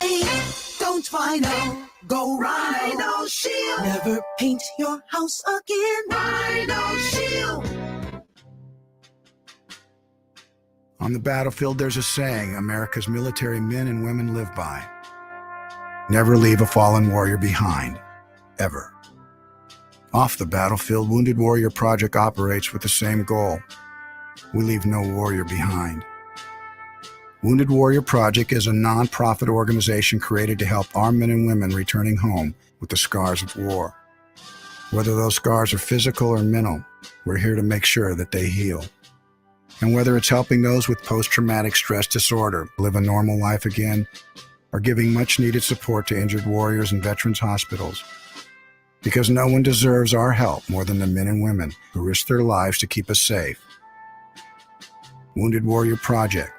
Wait, don't final. Go Rhino Shield. Never paint your house again. Rhino Shield. On the battlefield, there's a saying America's military men and women live by. Never leave a fallen warrior behind, ever. Off the battlefield, Wounded Warrior Project operates with the same goal. We leave no warrior behind. Wounded Warrior Project is a non-profit organization created to help our men and women returning home with the scars of war. Whether those scars are physical or mental, we're here to make sure that they heal. And whether it's helping those with post-traumatic stress disorder live a normal life again, or giving much-needed support to injured warriors in veterans' hospitals. Because no one deserves our help more than the men and women who risk their lives to keep us safe. Wounded Warrior Project.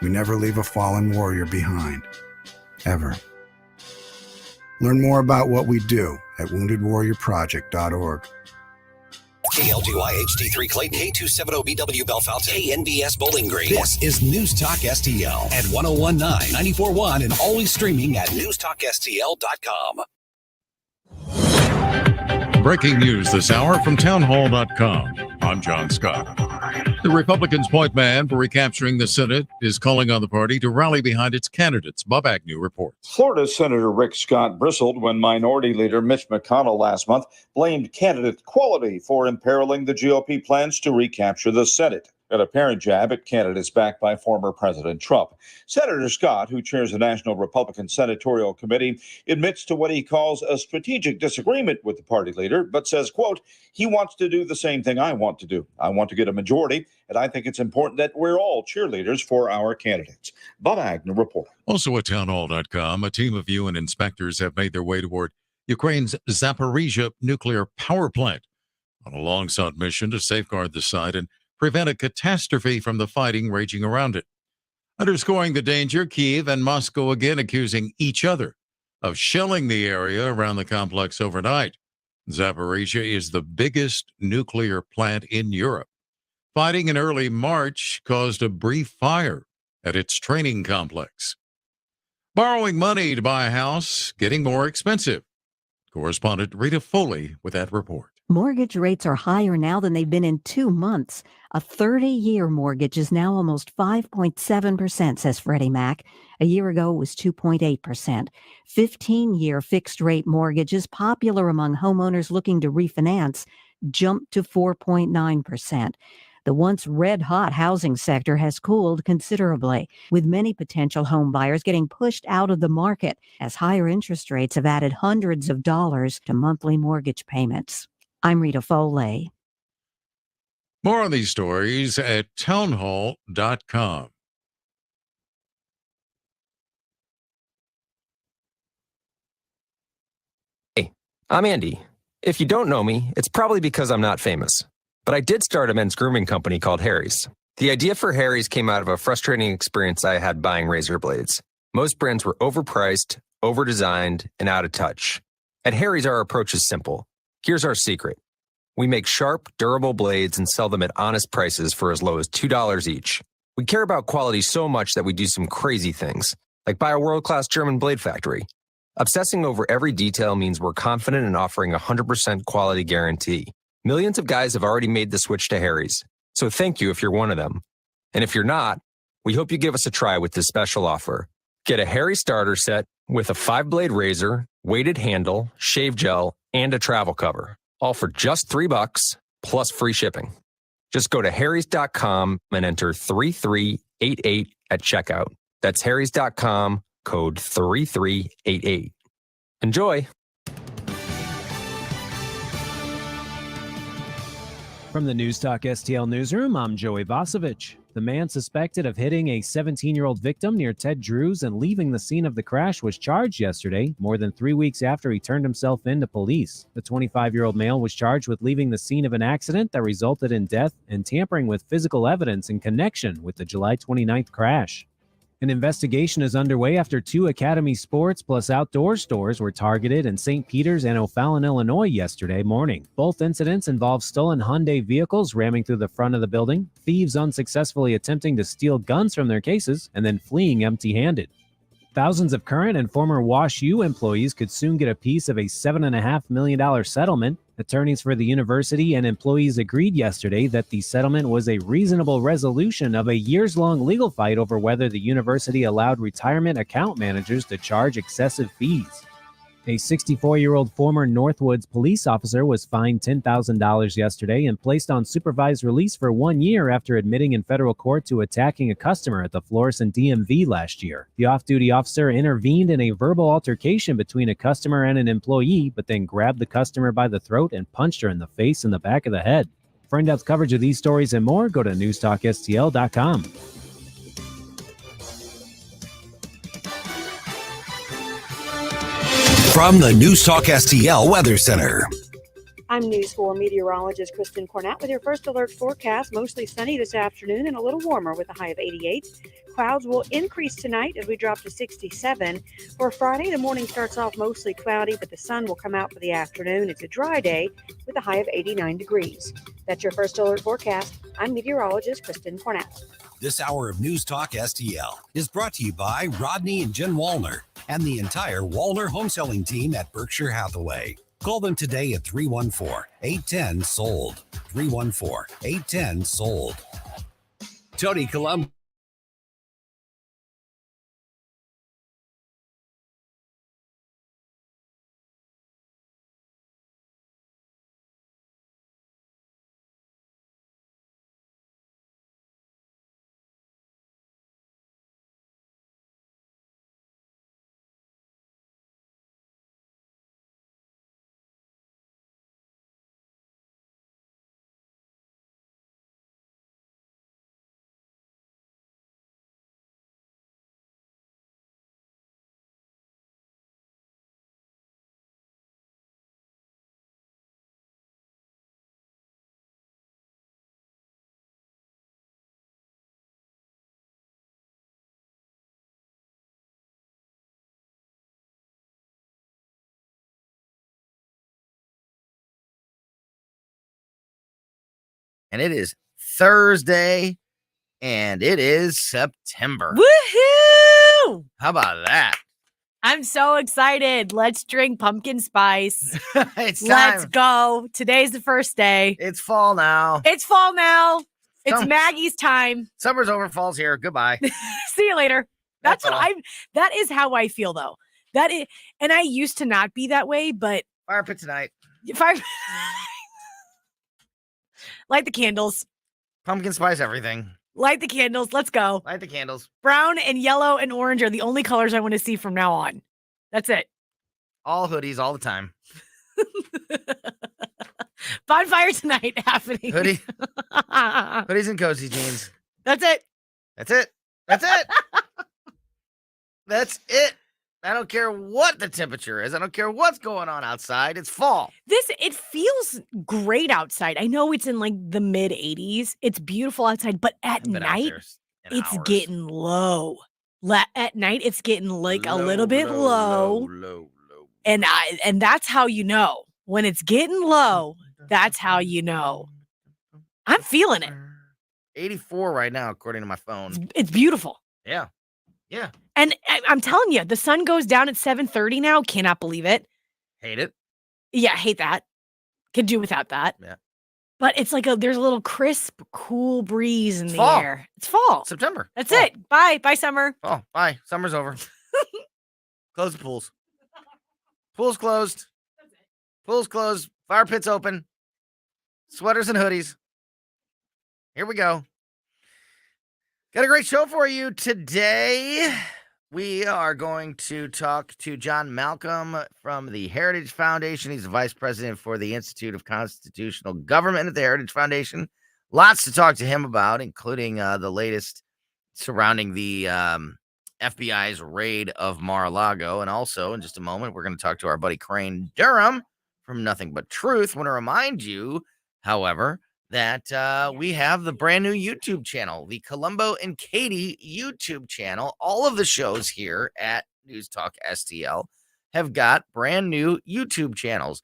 We never leave a fallen warrior behind. Ever. Learn more about what we do at woundedwarriorproject.org. KLGY HD3 Clayton, K270BW Bellefonte, KNBS Bowling Green. This is News Talk STL at 1019, 94.1, and always streaming at newstalkstl.com. Breaking news this hour from townhall.com. I'm John Scott. The Republicans' point man for recapturing the Senate is calling on the party to rally behind its candidates. Bob Agnew reports. Florida Senator Rick Scott bristled when Minority Leader Mitch McConnell last month blamed candidate quality for imperiling the GOP plans to recapture the Senate. An apparent jab at candidates backed by former President Trump. Senator Scott, who chairs the National Republican Senatorial Committee, admits to what he calls a strategic disagreement with the party leader, but says, quote, he wants to do the same thing I want to do. I want to get a majority, and I think it's important that we're all cheerleaders for our candidates. Bob Agnew reporting. Also at townhall.com, a team of UN inspectors have made their way toward Ukraine's Zaporizhia nuclear power plant on a long-sought mission to safeguard the site and prevent a catastrophe from the fighting raging around it. Underscoring the danger, Kyiv and Moscow again accusing each other of shelling the area around the complex overnight. Zaporizhia is the biggest nuclear plant in Europe. Fighting in early March caused a brief fire at its training complex. Borrowing money to buy a house getting more expensive. Correspondent Rita Foley with that report. Mortgage rates are higher now than they've been in 2 months. A 30-year mortgage is now almost 5.7%, says Freddie Mac. A year ago, it was 2.8%. 15-year fixed-rate mortgages, popular among homeowners looking to refinance, jumped to 4.9%. The once red-hot housing sector has cooled considerably, with many potential home buyers getting pushed out of the market as higher interest rates have added hundreds of dollars to monthly mortgage payments. I'm Rita Foley. More on these stories at townhall.com. Hey, I'm Andy. If you don't know me, it's probably because I'm not famous. But I did start a men's grooming company called Harry's. The idea for Harry's came out of a frustrating experience I had buying razor blades. Most brands were overpriced, overdesigned, and out of touch. At Harry's, our approach is simple. Here's our secret. We make sharp, durable blades and sell them at honest prices for as low as $2 each. We care about quality so much that we do some crazy things, like buy a world-class German blade factory. Obsessing over every detail means we're confident in offering a 100% quality guarantee. Millions of guys have already made the switch to Harry's, so thank you if you're one of them. And if you're not, we hope you give us a try with this special offer. Get a Harry starter set with a 5-blade razor, weighted handle, shave gel, and a travel cover, all for just $3 plus free shipping. Just go to harrys.com and enter 3388 at checkout. That's harrys.com, code 3388. Enjoy! From the News Talk STL newsroom, I'm Joey Vasovich. The man suspected of hitting a 17-year-old victim near Ted Drew's and leaving the scene of the crash was charged yesterday, more than 3 weeks after he turned himself in to police. The 25-year-old male was charged with leaving the scene of an accident that resulted in death and tampering with physical evidence in connection with the July 29th crash. An investigation is underway after 2 Academy Sports plus Outdoor stores were targeted in St. Peters and O'Fallon, Illinois yesterday morning. Both incidents involved stolen Hyundai vehicles ramming through the front of the building, thieves unsuccessfully attempting to steal guns from their cases, and then fleeing empty-handed. Thousands of current and former Wash U employees could soon get a piece of a $7.5 million settlement. Attorneys for the university and employees agreed yesterday that the settlement was a reasonable resolution of a years-long legal fight over whether the university allowed retirement account managers to charge excessive fees. A 64-year-old former Northwoods police officer was fined $10,000 yesterday and placed on supervised release for 1 year after admitting in federal court to attacking a customer at the Florissant DMV last year. The off-duty officer intervened in a verbal altercation between a customer and an employee, but then grabbed the customer by the throat and punched her in the face and the back of the head. For in-depth coverage of these stories and more, go to newstalkstl.com. From the News Talk STL Weather Center. I'm News 4 meteorologist Kristen Cornett with your first alert forecast. Mostly sunny this afternoon and a little warmer with a high of 88. Clouds will increase tonight as we drop to 67. For Friday, the morning starts off mostly cloudy, but the sun will come out for the afternoon. It's a dry day with a high of 89 degrees. That's your first alert forecast. I'm meteorologist Kristen Cornett. This hour of News Talk STL is brought to you by Rodney and Jen Wallner and the entire Wallner home selling team at Berkshire Hathaway. Call them today at 314-810-SOLD. 314-810-SOLD. Tony Colombo. And it is Thursday, and it is September. Woohoo! How about that? I'm so excited. Let's drink pumpkin spice. It's time. Let's go. Today's the first day. It's fall now. It's fall now. It's Summer. Maggie's time. Summer's over, fall's here. Goodbye. See you later. That's what all. that is how I feel though. That is, and I used to not be that way, but Fire pit tonight. Light the candles. Pumpkin spice everything. Light the candles. Let's go. Light the candles. Brown and yellow and orange are the only colors I want to see from now on. That's it. All hoodies all the time. Bonfire tonight happening. Hoodies and cozy jeans. That's it. That's it. That's it. That's it. I don't care what the temperature is. I don't care what's going on outside. It's fall. It feels great outside. I know it's in like the mid 80s. It's beautiful outside, but at night it's getting low. At night it's getting like a little bit low. And that's how you know. When it's getting low, that's how you know. I'm feeling it. 84 right now, according to my phone. It's beautiful. Yeah. Yeah. And I'm telling you, the sun goes down at 7:30 now. Cannot believe it. Hate it. Yeah, hate that. Could do without that. Yeah. But it's like there's a little crisp, cool breeze in the fall. air. It's fall. September. That's fall. it. Bye. Bye, summer. Oh, bye. Summer's over. Close the pools. Pools closed. Pools closed. Fire pits open. Sweaters and hoodies. Here we go. Got a great show for you today. We are going to talk to John Malcolm from the Heritage Foundation. He's the vice president for the Institute of Constitutional Government at the Heritage Foundation. Lots to talk to him about, including the latest surrounding the FBI's raid of Mar-a-Lago. And also, in just a moment, we're going to talk to our buddy Crane Durham from Nothing But Truth. I want to remind you, however, that we have the brand new YouTube channel, the Colombo and Katie YouTube channel. All of the shows here at News Talk STL have got brand new YouTube channels.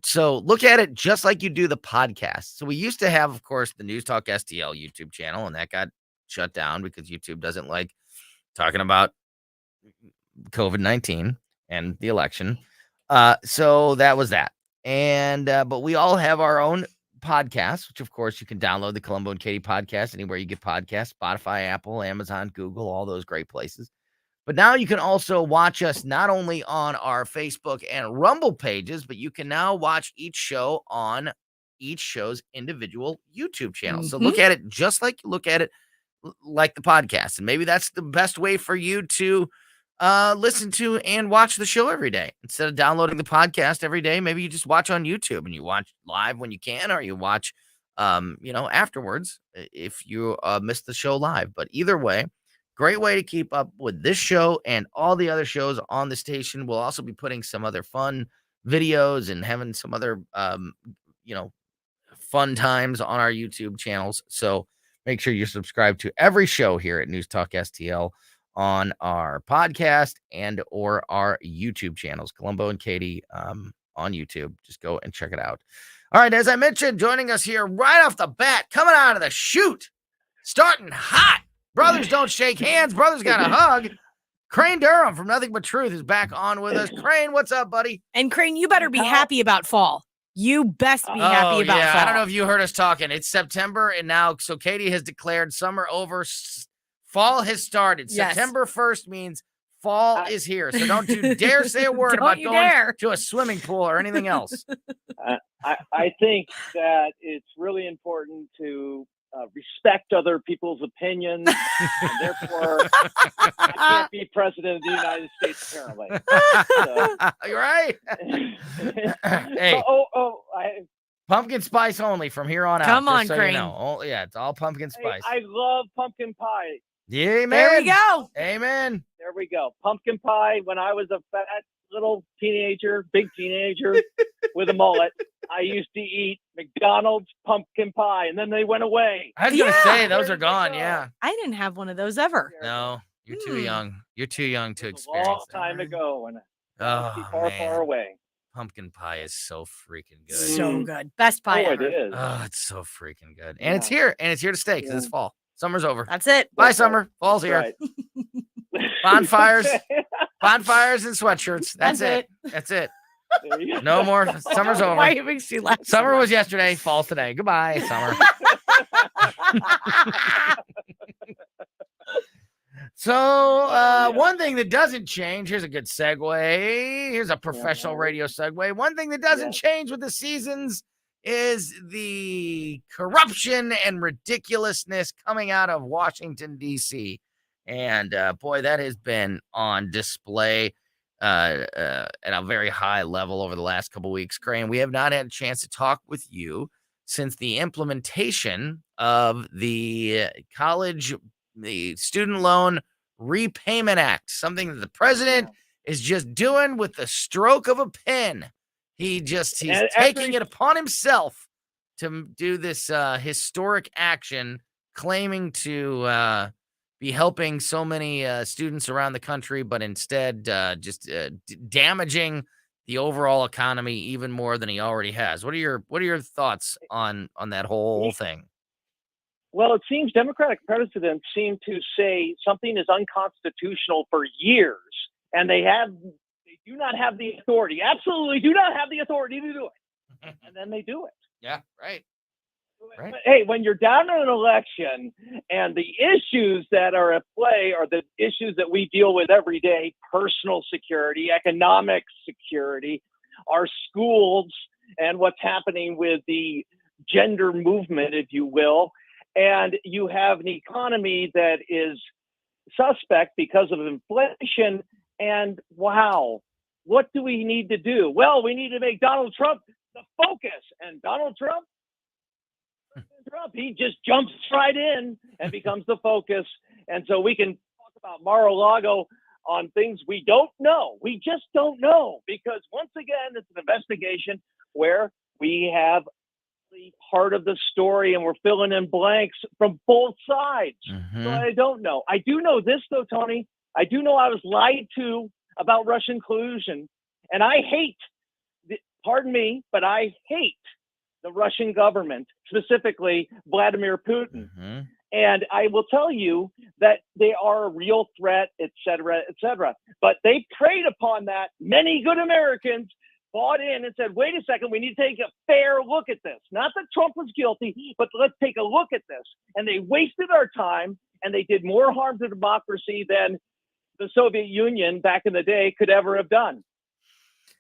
So look at it just like you do the podcast. So we used to have, of course, the News Talk STL YouTube channel, and that got shut down because YouTube doesn't like talking about COVID-19 and the election. So that was that. And but we all have our own podcasts, which of course you can download the Colombo and Katie podcast anywhere you get podcasts, Spotify, Apple, Amazon, Google, all those great places. But now you can also watch us not only on our Facebook and Rumble pages, but you can now watch each show on each show's individual YouTube channel. So look at it just like you look at it like the podcast. And maybe that's the best way for you to listen to and watch the show every day. Instead of downloading the podcast every day, maybe you just watch on YouTube and you watch live when you can, or you watch, afterwards if you missed the show live. But either way, great way to keep up with this show and all the other shows on the station. We'll also be putting some other fun videos and having some other, fun times on our YouTube channels. So make sure you subscribe to every show here at News Talk STL on our podcast and or our YouTube channels, Colombo and Katie on YouTube. Just go and check it out. All right, as I mentioned, joining us here right off the bat, coming out of the chute, starting hot. Brothers don't shake hands. Brothers got a hug. Crane Durham from Nothing But Truth is back on with us. Crane, what's up, buddy? And Crane, you better be happy about fall. You best be happy about fall. I don't know if you heard us talking. It's September, and now, so Katie has declared summer over. Fall has started. Yes. September 1st means fall is here. So don't you dare say a word about going to a swimming pool or anything else. I think that it's really important to respect other people's opinions, and therefore I can't be president of the United States, apparently. So. You're right. Hey, pumpkin spice only from here on out. Come on, so Crane. You know. It's all pumpkin spice. I love pumpkin pie. Yeah, amen. There we go. Amen. There we go. Pumpkin pie. When I was a fat little teenager, big teenager with a mullet, I used to eat McDonald's pumpkin pie, and then they went away. I was going to say, those are gone, yeah. I didn't have one of those ever. No, you're too young. You're too young to experience a long time ago, and far away. Pumpkin pie is so freaking good. So good. Best pie ever. It is. Oh, it's so freaking good. And it's here. And it's here to stay because it's fall. Summer's over. That's it. Bye, summer. Fall's here. Right. Bonfires and sweatshirts. That's it. That's it. No more. Summer's over. Why it makes you laugh? Summer was yesterday. Fall's today. Goodbye, summer. So one thing that doesn't change, here's a good segue. Here's a professional radio segue. One thing that doesn't change with the seasons is the corruption and ridiculousness coming out of Washington, D.C. And boy, that has been on display at a very high level over the last couple of weeks. Crane, we have not had a chance to talk with you since the implementation of the Student Loan Repayment Act, something that the president is just doing with the stroke of a pen. He's taking it upon himself to do this historic action, claiming to be helping so many students around the country, but instead damaging the overall economy even more than he already has. What are your thoughts on that whole thing? Well, it seems Democratic presidents seem to say something is unconstitutional for years, and they do not have the authority. Absolutely do not have the authority to do it. And then they do it. Yeah, right. But, hey, when you're down in an election and the issues that are at play are the issues that we deal with every day, personal security, economic security, our schools, and what's happening with the gender movement, if you will, and you have an economy that is suspect because of inflation, and wow, what do we need to do? Well, we need to make Donald Trump the focus, and Donald Trump, he just jumps right in and becomes the focus. And so we can talk about Mar-a-Lago on things we don't know. We just don't know, because once again, it's an investigation where we have the part of the story and we're filling in blanks from both sides. So I don't know. I do know this, though, Tony. I do know I was lied to about Russian collusion. And I hate, pardon me, but I hate the Russian government, specifically Vladimir Putin. And I will tell you that they are a real threat, et cetera, et cetera. But they preyed upon that. Many good Americans bought in and said, wait a second, we need to take a fair look at this. Not that Trump was guilty, but let's take a look at this. And they wasted our time, and they did more harm to democracy than the Soviet Union back in the day could ever have done.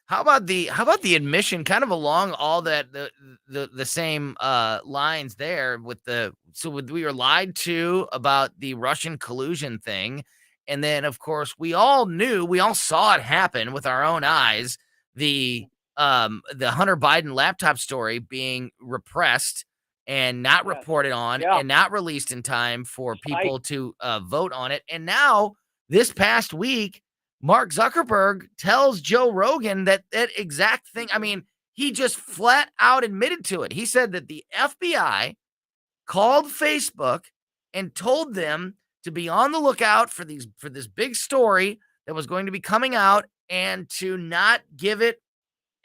How about the admission, kind of along all that the same lines there we were lied to about the Russian collusion thing, and then of course we all saw it happen with our own eyes. The Hunter Biden laptop story being repressed and not reported on and not released in time for people to vote on it, and now this past week, Mark Zuckerberg tells Joe Rogan that exact thing. I mean, he just flat out admitted to it. He said that the FBI called Facebook and told them to be on the lookout for this big story that was going to be coming out and to not give it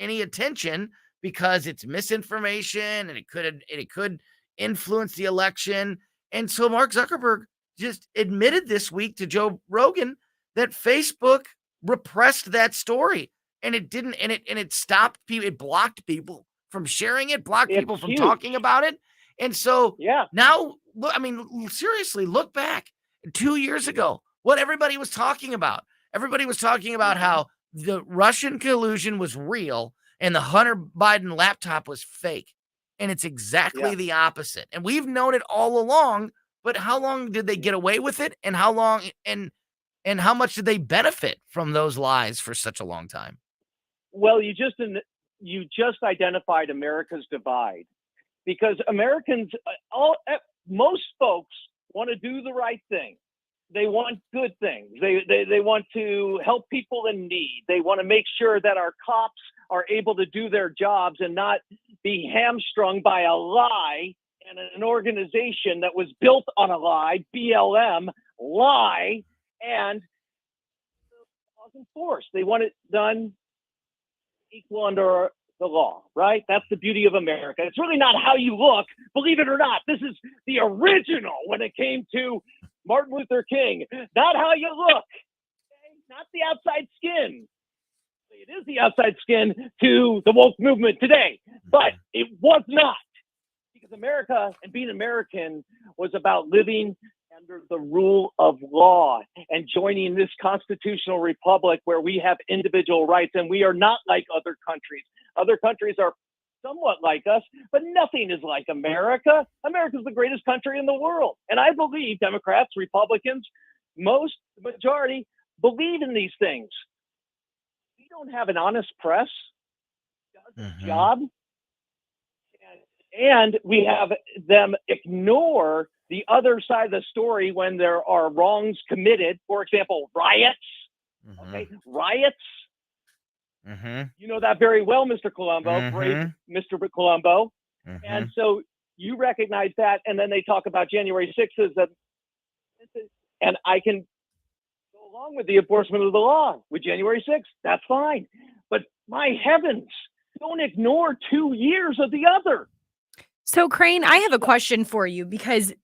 any attention because it's misinformation and it could influence the election. And so Mark Zuckerberg just admitted this week to Joe Rogan that Facebook repressed that story, and it stopped people, it blocked people from sharing it, blocked people from talking about it. And so now, look, I mean, seriously, look back 2 years ago, what everybody was talking about. Everybody was talking about how the Russian collusion was real and the Hunter Biden laptop was fake. And it's exactly the opposite. And we've known it all along, but how long did they get away with it? And how long and how much did they benefit from those lies for such a long time? Well, you just identified America's divide, because Americans, most folks want to do the right thing. They want good things. They want to help people in need. They want to make sure that our cops are able to do their jobs and not be hamstrung by a lie and an organization that was built on a lie, BLM, lie, and laws enforced. They want it done equal under the law, right? That's the beauty of America. It's really not how you look, believe it or not. This is the original when it came to Martin Luther King. Not how you look, okay? Not the outside skin. It is the outside skin to the woke movement today, but it was not, because America and being American was about living under the rule of law and joining this constitutional republic where we have individual rights, and we are not like other countries. Other countries are somewhat like us, but nothing is like America. America is the greatest country in the world. And I believe Democrats, Republicans, the majority believe in these things. We don't have an honest press, does its job, and we have them ignore the other side of the story when there are wrongs committed. For example, riots. Okay, riots. You know that very well, Mr. Colombo, brave Mr. Colombo. And so you recognize that, and then they talk about January 6th as and I can go along with the enforcement of the law with January 6th. That's fine. But my heavens, don't ignore 2 years of the other. So, Crane, I have a question for you, because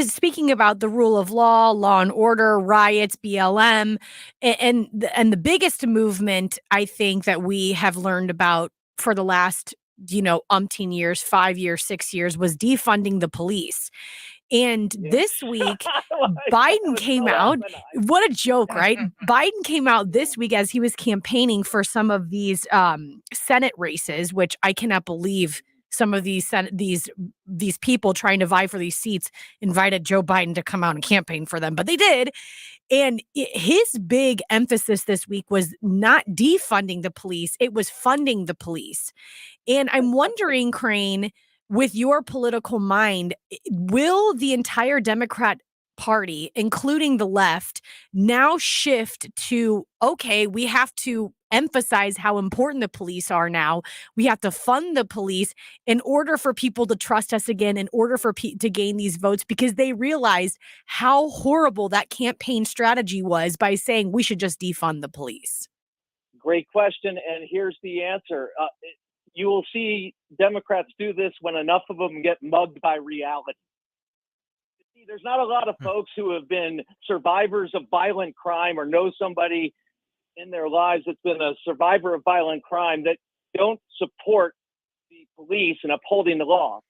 speaking about the rule of law, law and order, riots, BLM, and the biggest movement I think that we have learned about for the last, umpteen years, 5 years, 6 years, was defunding the police. And this week, Biden came out. What a joke, right? Biden came out this week as he was campaigning for some of these Senate races, which I cannot believe some of these people trying to vie for these seats invited Joe Biden to come out and campaign for them, but they did. And his big emphasis this week was not defunding the police, it was funding the police. And I'm wondering, Crane, with your political mind, will the entire Democrat Party, including the left, now shift to, okay, we have to emphasize how important the police are now. We have to fund the police in order for people to trust us again, in order for to gain these votes, because they realized how horrible that campaign strategy was by saying we should just defund the police. Great question. And here's the answer. You will see Democrats do this when enough of them get mugged by reality. There's not a lot of folks who have been survivors of violent crime or know somebody in their lives that's been a survivor of violent crime that don't support the police and upholding the law.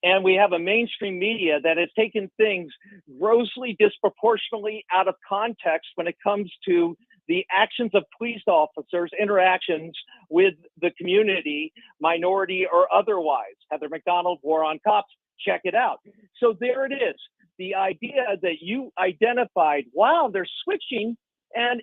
And we have a mainstream media that has taken things grossly disproportionately out of context when it comes to the actions of police officers, interactions with the community, minority or otherwise. Heather McDonald, War on Cops, check it out. So there it is. The idea that you identified, wow, they're switching, and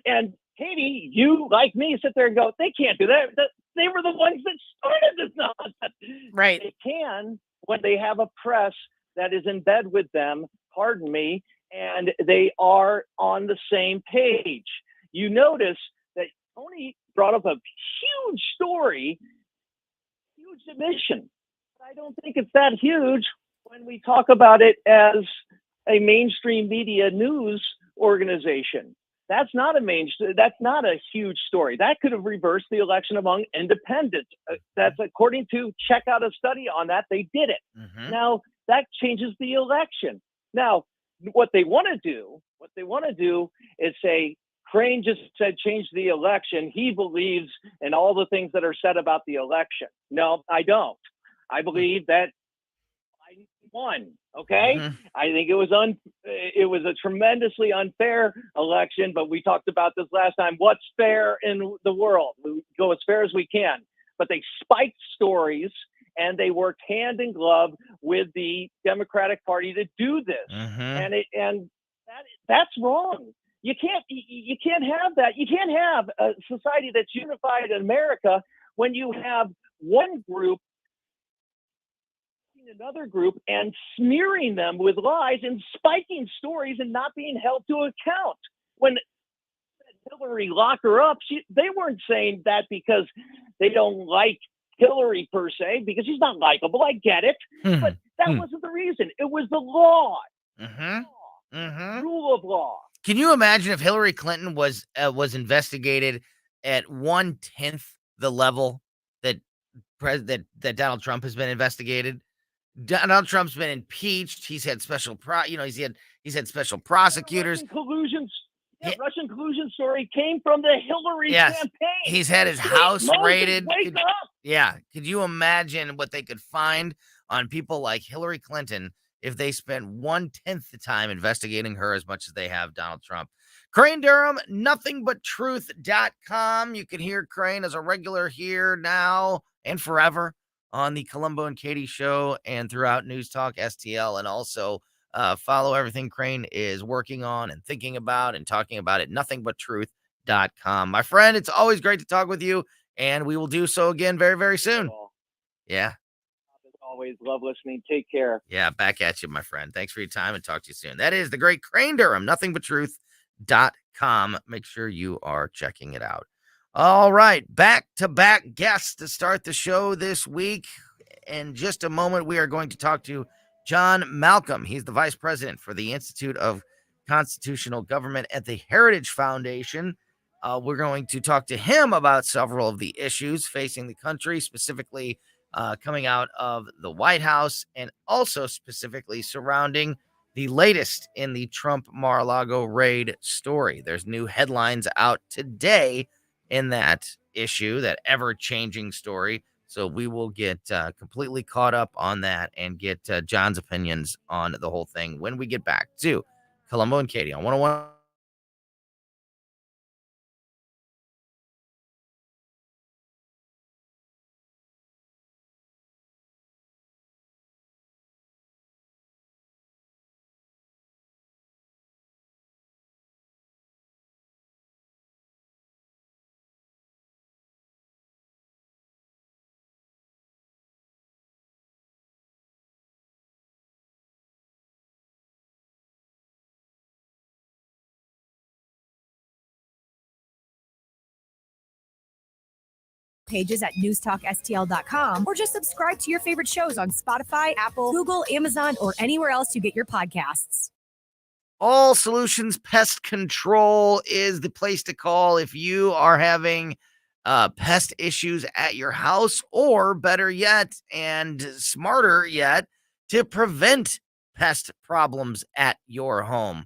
Katie, you, like me, sit there and go, they can't do that. They were the ones that started this nonsense. Right. They can when they have a press that is in bed with them, pardon me, and they are on the same page. You notice that Tony brought up a huge story, huge admission. I don't think it's that huge when we talk about it as a mainstream media news organization. That's not a huge story. That could have reversed the election among independents. That's according to check out a study on that. They did it. Mm-hmm. Now that changes the election. Now, what they want to do is say, Crane just said change the election. He believes in all the things that are said about the election. No, I don't. I believe that I won. Okay, Mm-hmm. I think it was a tremendously unfair election, but we talked about this last time. What's fair in the world? We go as fair as we can. But they spiked stories and they worked hand in glove with the Democratic Party to do this, Mm-hmm. that's wrong. You can't have that. You can't have a society that's unified in America when you have one group another group and smearing them with lies and spiking stories and not being held to account. When Hillary lock her up, they weren't saying that because they don't like Hillary per se, because she's not likable. I get it. But that wasn't the reason. It was the law. Mm-hmm. Mm-hmm. Rule of law. Can you imagine if Hillary Clinton was investigated at 1/10 the level that Donald Trump has been investigated? Donald Trump's been impeached. He's had special he's had special prosecutors. Russian collusion story came from the Hillary campaign. He's had his house raided. Could you imagine what they could find on people like Hillary Clinton if they spent 1/10 the time investigating her as much as they have Donald Trump? Crane Durham, nothingbutTruth.com. You can hear Crane as a regular here now and forever on the Colombo and Katie show and throughout News Talk STL, and also follow everything Crane is working on and thinking about and talking about at nothingbutTruth.com. My friend, it's always great to talk with you, and we will do so again very, very soon. Yeah. As always, love listening. Take care. Yeah, back at you, my friend. Thanks for your time and talk to you soon. That is the great Crane Durham, nothingbutTruth.com. Make sure you are checking it out. All right, back-to-back guests to start the show this week. In just a moment, we are going to talk to John Malcolm. He's the vice president for the Institute of Constitutional Government at the Heritage Foundation. We're going to talk to him about several of the issues facing the country, specifically coming out of the White House, and also specifically surrounding the latest in the Trump Mar-a-Lago raid story. There's new headlines out today in that issue, that ever-changing story. So we will get completely caught up on that and get John's opinions on the whole thing when we get back to Colombo and Katie on 101. Pages at newstalkstl.com, or just subscribe to your favorite shows on Spotify, Apple, Google, Amazon, or anywhere else you get your podcasts. All Solutions Pest Control is the place to call if you are having pest issues at your house, or better yet, and smarter yet, to prevent pest problems at your home.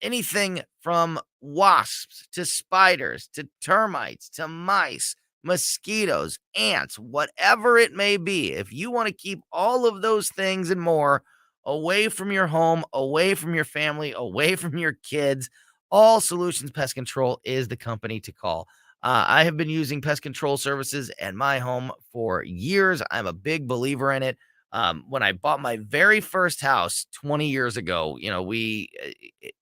Anything from wasps to spiders to termites to mice, mosquitoes, ants, whatever it may be. If you want to keep all of those things and more away from your home, away from your family, away from your kids, All Solutions Pest Control is the company to call. I have been using pest control services at my home for years. I'm a big believer in it. When I bought my very first house 20 years ago, we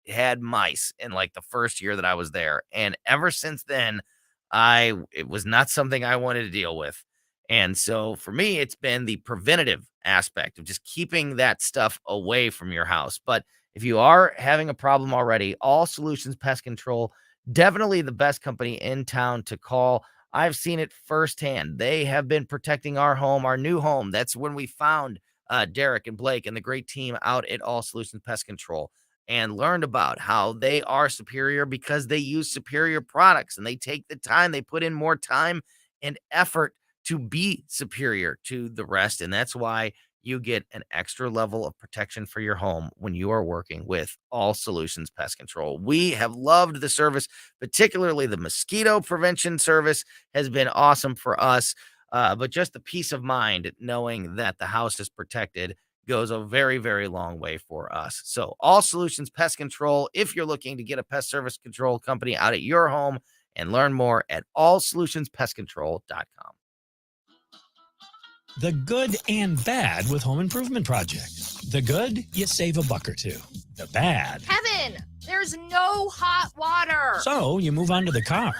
had mice in like the first year that I was there. And ever since then, it was not something I wanted to deal with. And so for me, it's been the preventative aspect of just keeping that stuff away from your house. But if you are having a problem already, All Solutions Pest Control, definitely the best company in town to call. I've seen it firsthand. They have been protecting our home, our new home. That's when we found Derek and Blake and the great team out at All Solutions Pest Control and learned about how they are superior because they use superior products and they take the time, they put in more time and effort to be superior to the rest. And that's why you get an extra level of protection for your home when you are working with All Solutions Pest Control. We have loved the service, particularly the mosquito prevention service has been awesome for us. But just the peace of mind knowing that the house is protected goes a very, very long way for us. So All Solutions Pest Control, if you're looking to get a pest service control company out at your home, and learn more at allsolutionspestcontrol.com. The good and bad with home improvement projects. The good, you save a buck or two. The bad. Kevin, there's no hot water. So you move on to the car.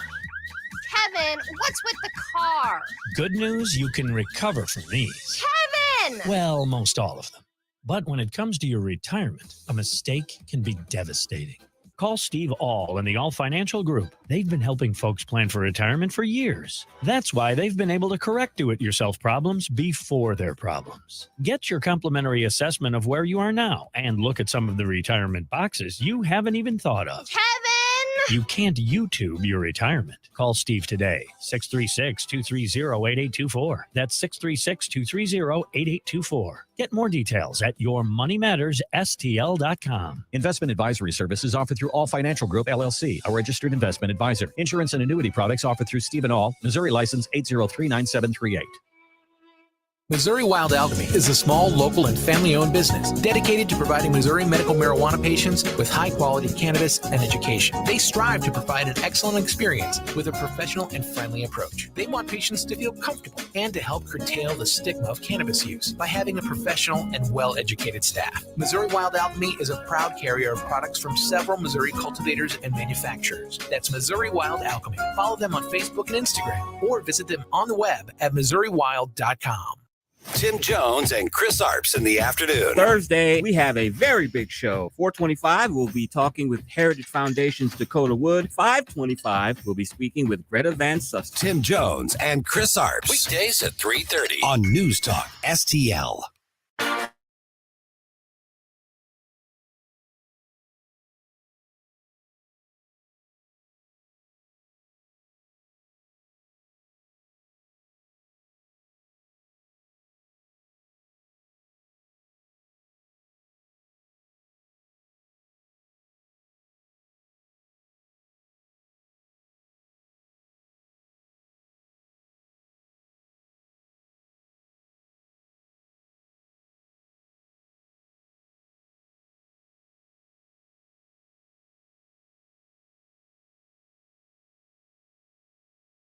Kevin, what's with the car? Good news, you can recover from these. Kevin! Well, most all of them. But when it comes to your retirement, a mistake can be devastating. Call Steve All and the All Financial Group. They've been helping folks plan for retirement for years. That's why they've been able to correct do-it-yourself problems before they're problems. Get your complimentary assessment of where you are now and look at some of the retirement boxes you haven't even thought of. Kevin! You can't YouTube your retirement. Call Steve today, 636-230-8824. That's 636-230-8824. Get more details at yourmoneymattersstl.com. Investment advisory services offered through All Financial Group, LLC, a registered investment advisor. Insurance and annuity products offered through Stephen All, Missouri license 8039738. Missouri Wild Alchemy is a small, local, and family-owned business dedicated to providing Missouri medical marijuana patients with high-quality cannabis and education. They strive to provide an excellent experience with a professional and friendly approach. They want patients to feel comfortable and to help curtail the stigma of cannabis use by having a professional and well-educated staff. Missouri Wild Alchemy is a proud carrier of products from several Missouri cultivators and manufacturers. That's Missouri Wild Alchemy. Follow them on Facebook and Instagram or visit them on the web at MissouriWild.com. Tim Jones and Chris Arps in the afternoon. Thursday, we have a very big show. 425, we'll be talking with Heritage Foundation's Dakota Wood. 525, we'll be speaking with Greta Van Susteren. Tim Jones and Chris Arps. Weekdays at 3:30 on News Talk STL.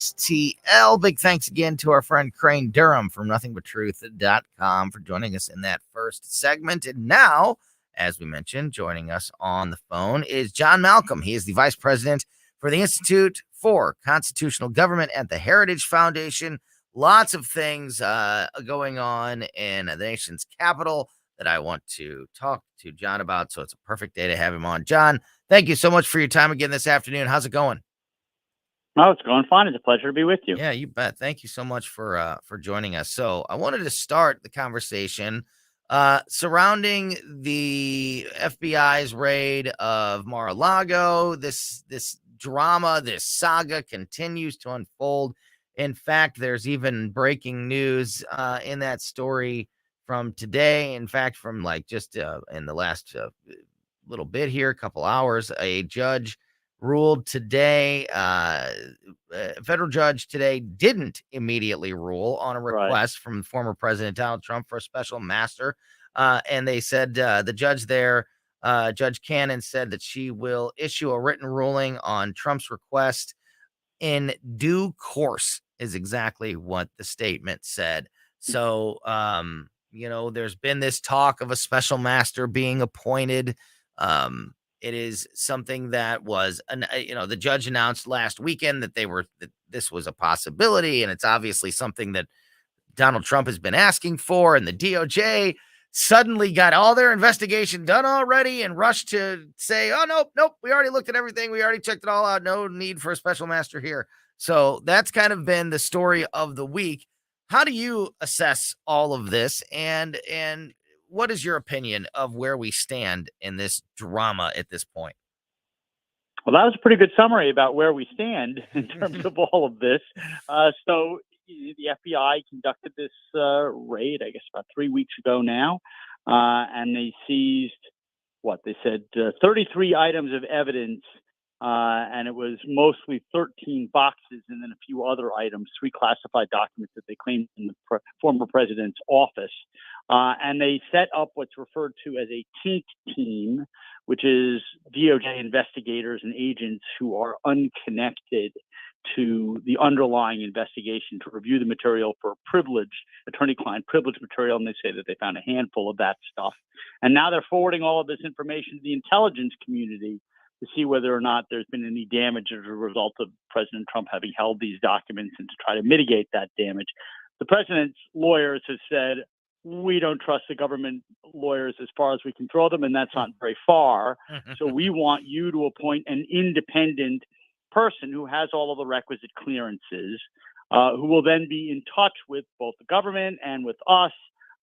STL. Big thanks again to our friend Crane Durham from nothingbutruth.com for joining us in that first segment. And now, as we mentioned, joining us on the phone is John Malcolm. He is the vice president for the Institute for Constitutional Government at the Heritage Foundation. Lots of things going on in the nation's capital that I want to talk to John about. So it's a perfect day to have him on. John, thank you so much for your time again this afternoon. How's it going? Oh, it's going fine. It's a pleasure to be with you. Yeah, you bet. Thank you so much for joining us. So I wanted to start the conversation surrounding the FBI's raid of Mar-a-Lago. This drama, this saga continues to unfold. In fact, there's even breaking news in that story from today. In fact, from like just in the last little bit here, a couple hours, a judge ruled today. A federal judge today didn't immediately rule on a request from former President Donald Trump for a special master. And they said the judge there, Judge Cannon, said that she will issue a written ruling on Trump's request in due course, is exactly what the statement said. So, there's been this talk of a special master being appointed. It is something that was, the judge announced last weekend that that this was a possibility, and it's obviously something that Donald Trump has been asking for, and the DOJ suddenly got all their investigation done already and rushed to say, oh, nope, we already looked at everything. We already checked it all out. No need for a special master here. So that's kind of been the story of the week. How do you assess all of this? And what is your opinion of where we stand in this drama at this point? Well, that was a pretty good summary about where we stand in terms of all of this. So the FBI conducted this raid, I guess, about 3 weeks ago now, and they seized, they said 33 items of evidence, and it was mostly 13 boxes and then a few other items, 3 classified documents that they claimed in the former president's office. And they set up what's referred to as a TINK team, which is DOJ investigators and agents who are unconnected to the underlying investigation to review the material for attorney-client privilege material, and they say that they found a handful of that stuff. And now they're forwarding all of this information to the intelligence community to see whether or not there's been any damage as a result of President Trump having held these documents and to try to mitigate that damage. The president's lawyers have said, we don't trust the government lawyers as far as we can throw them, and that's not very far. So we want you to appoint an independent person who has all of the requisite clearances, who will then be in touch with both the government and with us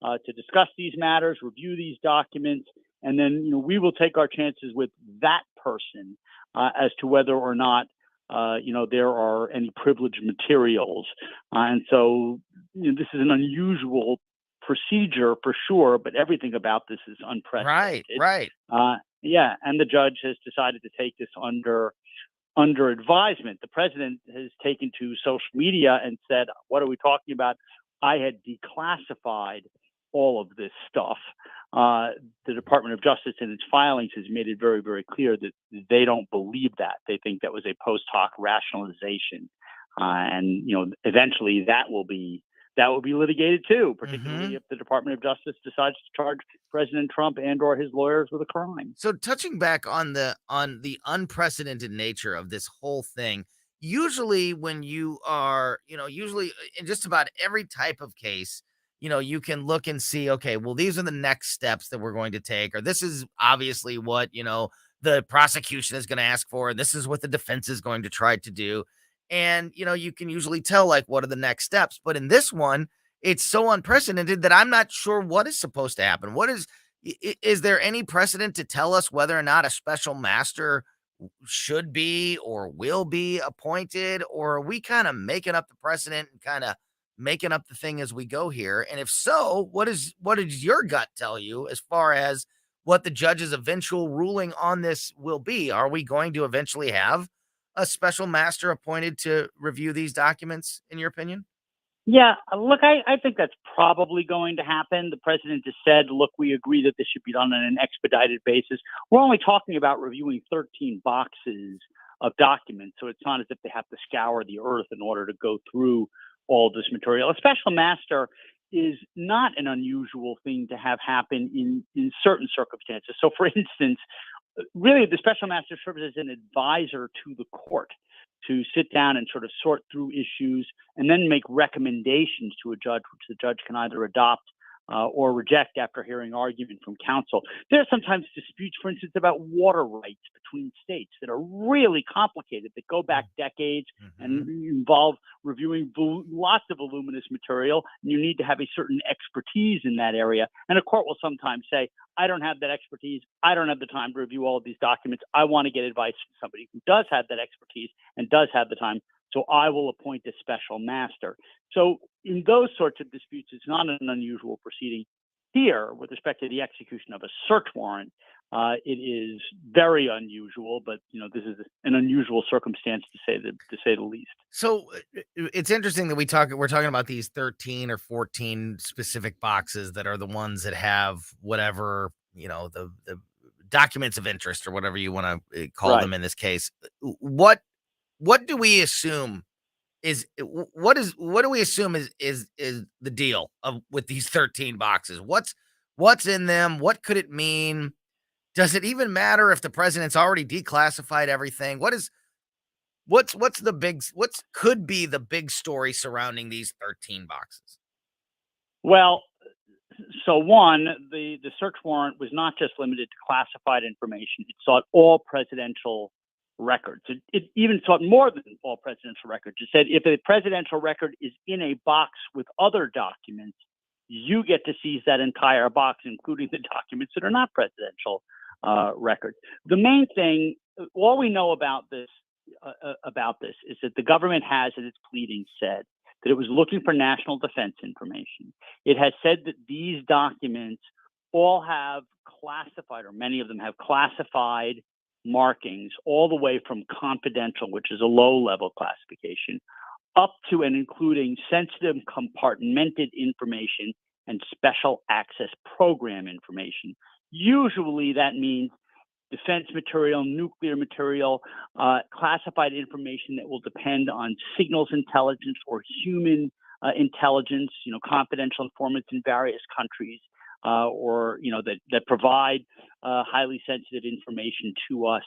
to discuss these matters, review these documents, and then we will take our chances with that person as to whether or not there are any privileged materials. And so this is an unusual procedure for sure, but everything about this is unprecedented. Right. And the judge has decided to take this under advisement. The president has taken to social media and said, what are we talking about? I had declassified all of this stuff. The Department of Justice in its filings has made it very, very clear that they don't believe that. They think that was a post hoc rationalization. And eventually that will be litigated too, particularly if the Department of Justice decides to charge President Trump and or his lawyers with a crime. So touching back on the unprecedented nature of this whole thing, usually when you are, usually in just about every type of case, you can look and see, okay, well, these are the next steps that we're going to take, or this is obviously what, the prosecution is going to ask for, and this is what the defense is going to try to do. And, you can usually tell, like, what are the next steps. But in this one, it's so unprecedented that I'm not sure what is supposed to happen. Is there any precedent to tell us whether or not a special master should be or will be appointed? Or are we kind of making up the precedent and kind of making up the thing as we go here? And if so, what does your gut tell you as far as what the judge's eventual ruling on this will be? Are we going to eventually have a special master appointed to review these documents, in your opinion? Yeah, look, I think that's probably going to happen. The president has said, look, we agree that this should be done on an expedited basis. We're only talking about reviewing 13 boxes of documents, so it's not as if they have to scour the earth in order to go through all this material. A special master is not an unusual thing to have happen in certain circumstances. So, for instance, really, the special master serves as an advisor to the court to sit down and sort of sort through issues and then make recommendations to a judge, which the judge can either adopt or reject after hearing argument from counsel. There are sometimes disputes, for instance, about water rights between states that are really complicated, that go back decades and involve reviewing lots of voluminous material. And you need to have a certain expertise in that area. And a court will sometimes say, I don't have that expertise. I don't have the time to review all of these documents. I want to get advice from somebody who does have that expertise and does have the time. So I will appoint a special master. So in those sorts of disputes, it's not an unusual proceeding. Here, with respect to the execution of a search warrant, it is very unusual, but this is an unusual circumstance to say the least. So it's interesting that we're talking about these 13 or 14 specific boxes that are the ones that have whatever, the documents of interest or whatever you want to call them in this case. What do we assume is the deal with these 13 boxes? What's in them? What could it mean? Does it even matter if the president's already declassified everything? What's could be the big story surrounding these 13 boxes? Well, so one, the search warrant was not just limited to classified information. It sought all presidential records. It even sought more than all presidential records. It said if a presidential record is in a box with other documents, you get to seize that entire box, including the documents that are not presidential records. The main thing, all we know about this is that the government has, in its pleadings, said that it was looking for national defense information. It has said that these documents all have classified, or many of them have classified markings, all the way from confidential, which is a low-level classification, up to and including sensitive compartmented information and special access program information. Usually that means defense material, nuclear material, classified information that will depend on signals intelligence or human intelligence, confidential informants in various countries, or that provide highly sensitive information to us.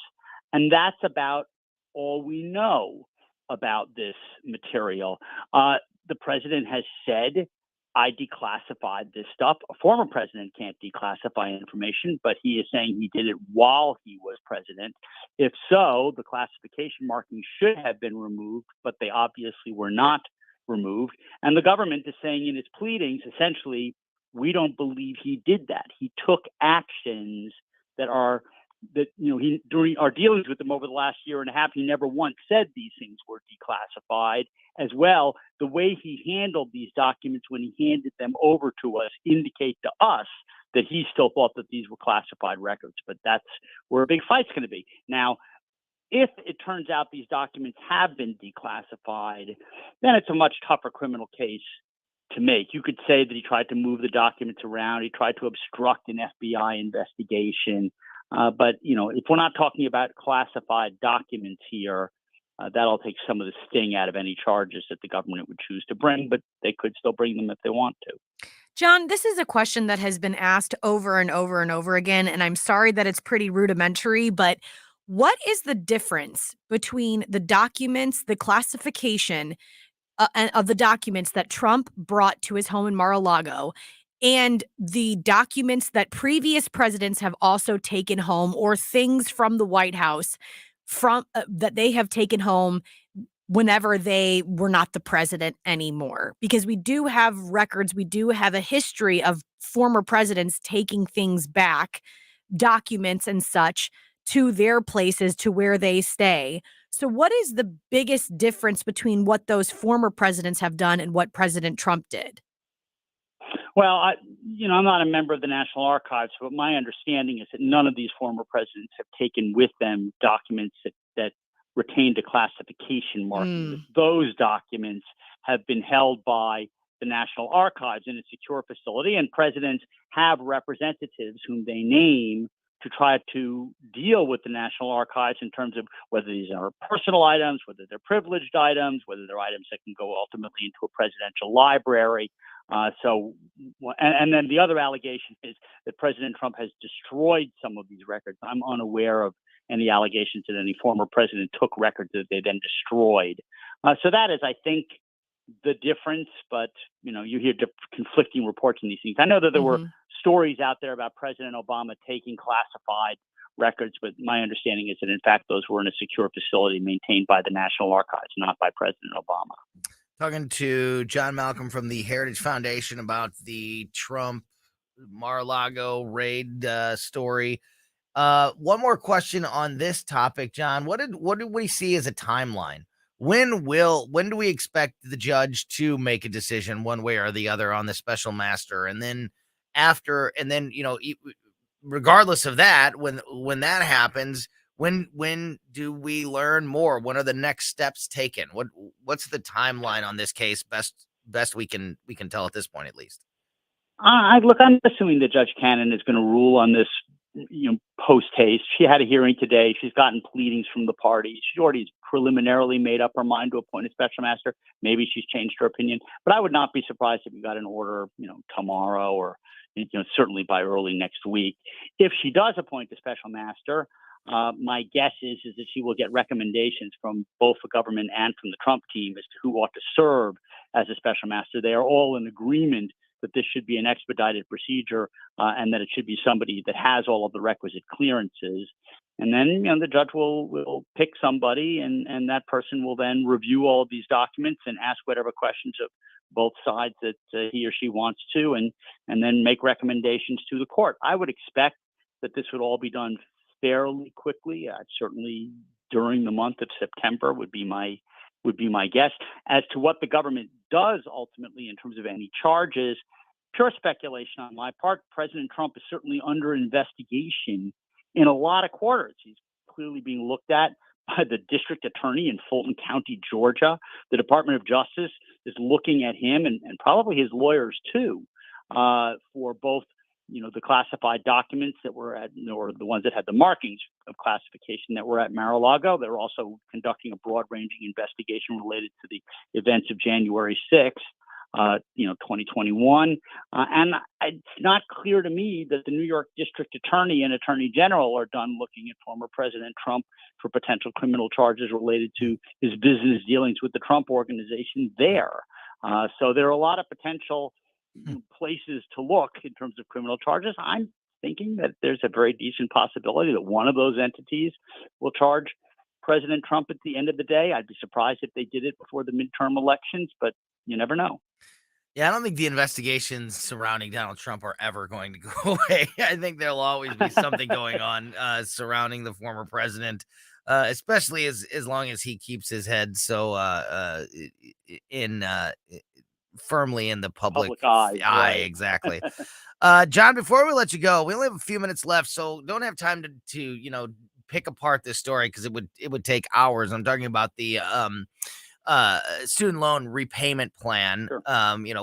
And that's about all we know about this material. The president has said, I declassified this stuff. A former president can't declassify information, but he is saying he did it while he was president. If so, the classification markings should have been removed, but they obviously were not removed. And the government is saying in its pleadings, essentially, we don't believe he did that. He took actions he, during our dealings with him over the last year and a half, he never once said these things were declassified. As well, the way he handled these documents when he handed them over to us indicate to us that he still thought that these were classified records. But that's where a big fight's going to be. Now, if it turns out these documents have been declassified, then it's a much tougher criminal case to make. You could say that he tried to move the documents around. He tried to obstruct an FBI investigation. But, if we're not talking about classified documents here, that'll take some of the sting out of any charges that the government would choose to bring, but they could still bring them if they want to. John, this is a question that has been asked over and over and over again, and I'm sorry that it's pretty rudimentary, but what is the difference between the documents, the classification of the documents that Trump brought to his home in Mar-a-Lago and the documents that previous presidents have also taken home, or things from the White House that they have taken home whenever they were not the president anymore? Because we do have records, we do have a history of former presidents taking things back, documents and such, to their places, to where they stay. So what is the biggest difference between what those former presidents have done and what President Trump did? Well, I'm not a member of the National Archives, but my understanding is that none of these former presidents have taken with them documents that retained a classification marking. Those documents have been held by the National Archives in a secure facility, and presidents have representatives whom they name to try to deal with the National Archives in terms of whether these are personal items, whether they're privileged items, whether they're items that can go ultimately into a presidential library. And then the other allegation is that President Trump has destroyed some of these records. I'm unaware of any allegations that any former president took records that they then destroyed. So that is, I think, the difference. But, you hear conflicting reports on these things. I know that there were stories out there about President Obama taking classified records, but my understanding is that, in fact, those were in a secure facility maintained by the National Archives, not by President Obama. Talking to John Malcolm from the Heritage Foundation about the Trump Mar-a-Lago raid story. One more question on this topic, John. What did we see as a timeline? When do we expect the judge to make a decision one way or the other on the special master? And then after, and then, regardless of that, when that happens, when do we learn more? When are the next steps taken? What's the timeline on this case? Best we can tell at this point, at least. Look, I'm assuming that Judge Cannon is going to rule on this, post haste. She had a hearing today. She's gotten pleadings from the parties. She already preliminarily made up her mind to appoint a special master. Maybe she's changed her opinion, but I would not be surprised if we got an order, tomorrow or, certainly by early next week. If she does appoint a special master, my guess is that she will get recommendations from both the government and from the Trump team as to who ought to serve as a special master. They are all in agreement that this should be an expedited procedure and that it should be somebody that has all of the requisite clearances. And then, the judge will pick somebody, and that person will then review all of these documents and ask whatever questions of both sides that he or she wants to, and then make recommendations to the court. I would expect that this would all be done fairly quickly. Certainly during the month of September would be my guess. As to what the government does ultimately in terms of any charges, pure speculation on my part. President Trump is certainly under investigation in a lot of quarters. He's clearly being looked at by the district attorney in Fulton County, Georgia. The Department of Justice is looking at him and probably his lawyers too, for both the classified documents that were at, or the ones that had the markings of classification that were at Mar-a-Lago. They're also conducting a broad-ranging investigation related to the events of January 6th, 2021. And it's not clear to me that the New York District Attorney and Attorney General are done looking at former President Trump for potential criminal charges related to his business dealings with the Trump Organization there. So there are a lot of potential places to look in terms of criminal charges. I'm thinking that there's a very decent possibility that one of those entities will charge President Trump at the end of the day. I'd be surprised if they did it before the midterm elections, but you never know. Yeah, I don't think the investigations surrounding Donald Trump are ever going to go away. I think there'll always be something going on surrounding the former president, especially as long as he keeps his head so firmly in the public eye. Right. Exactly. John, before we let you go, we only have a few minutes left, so don't have time to pick apart this story because it would take hours. I'm talking about the student loan repayment plan. Sure.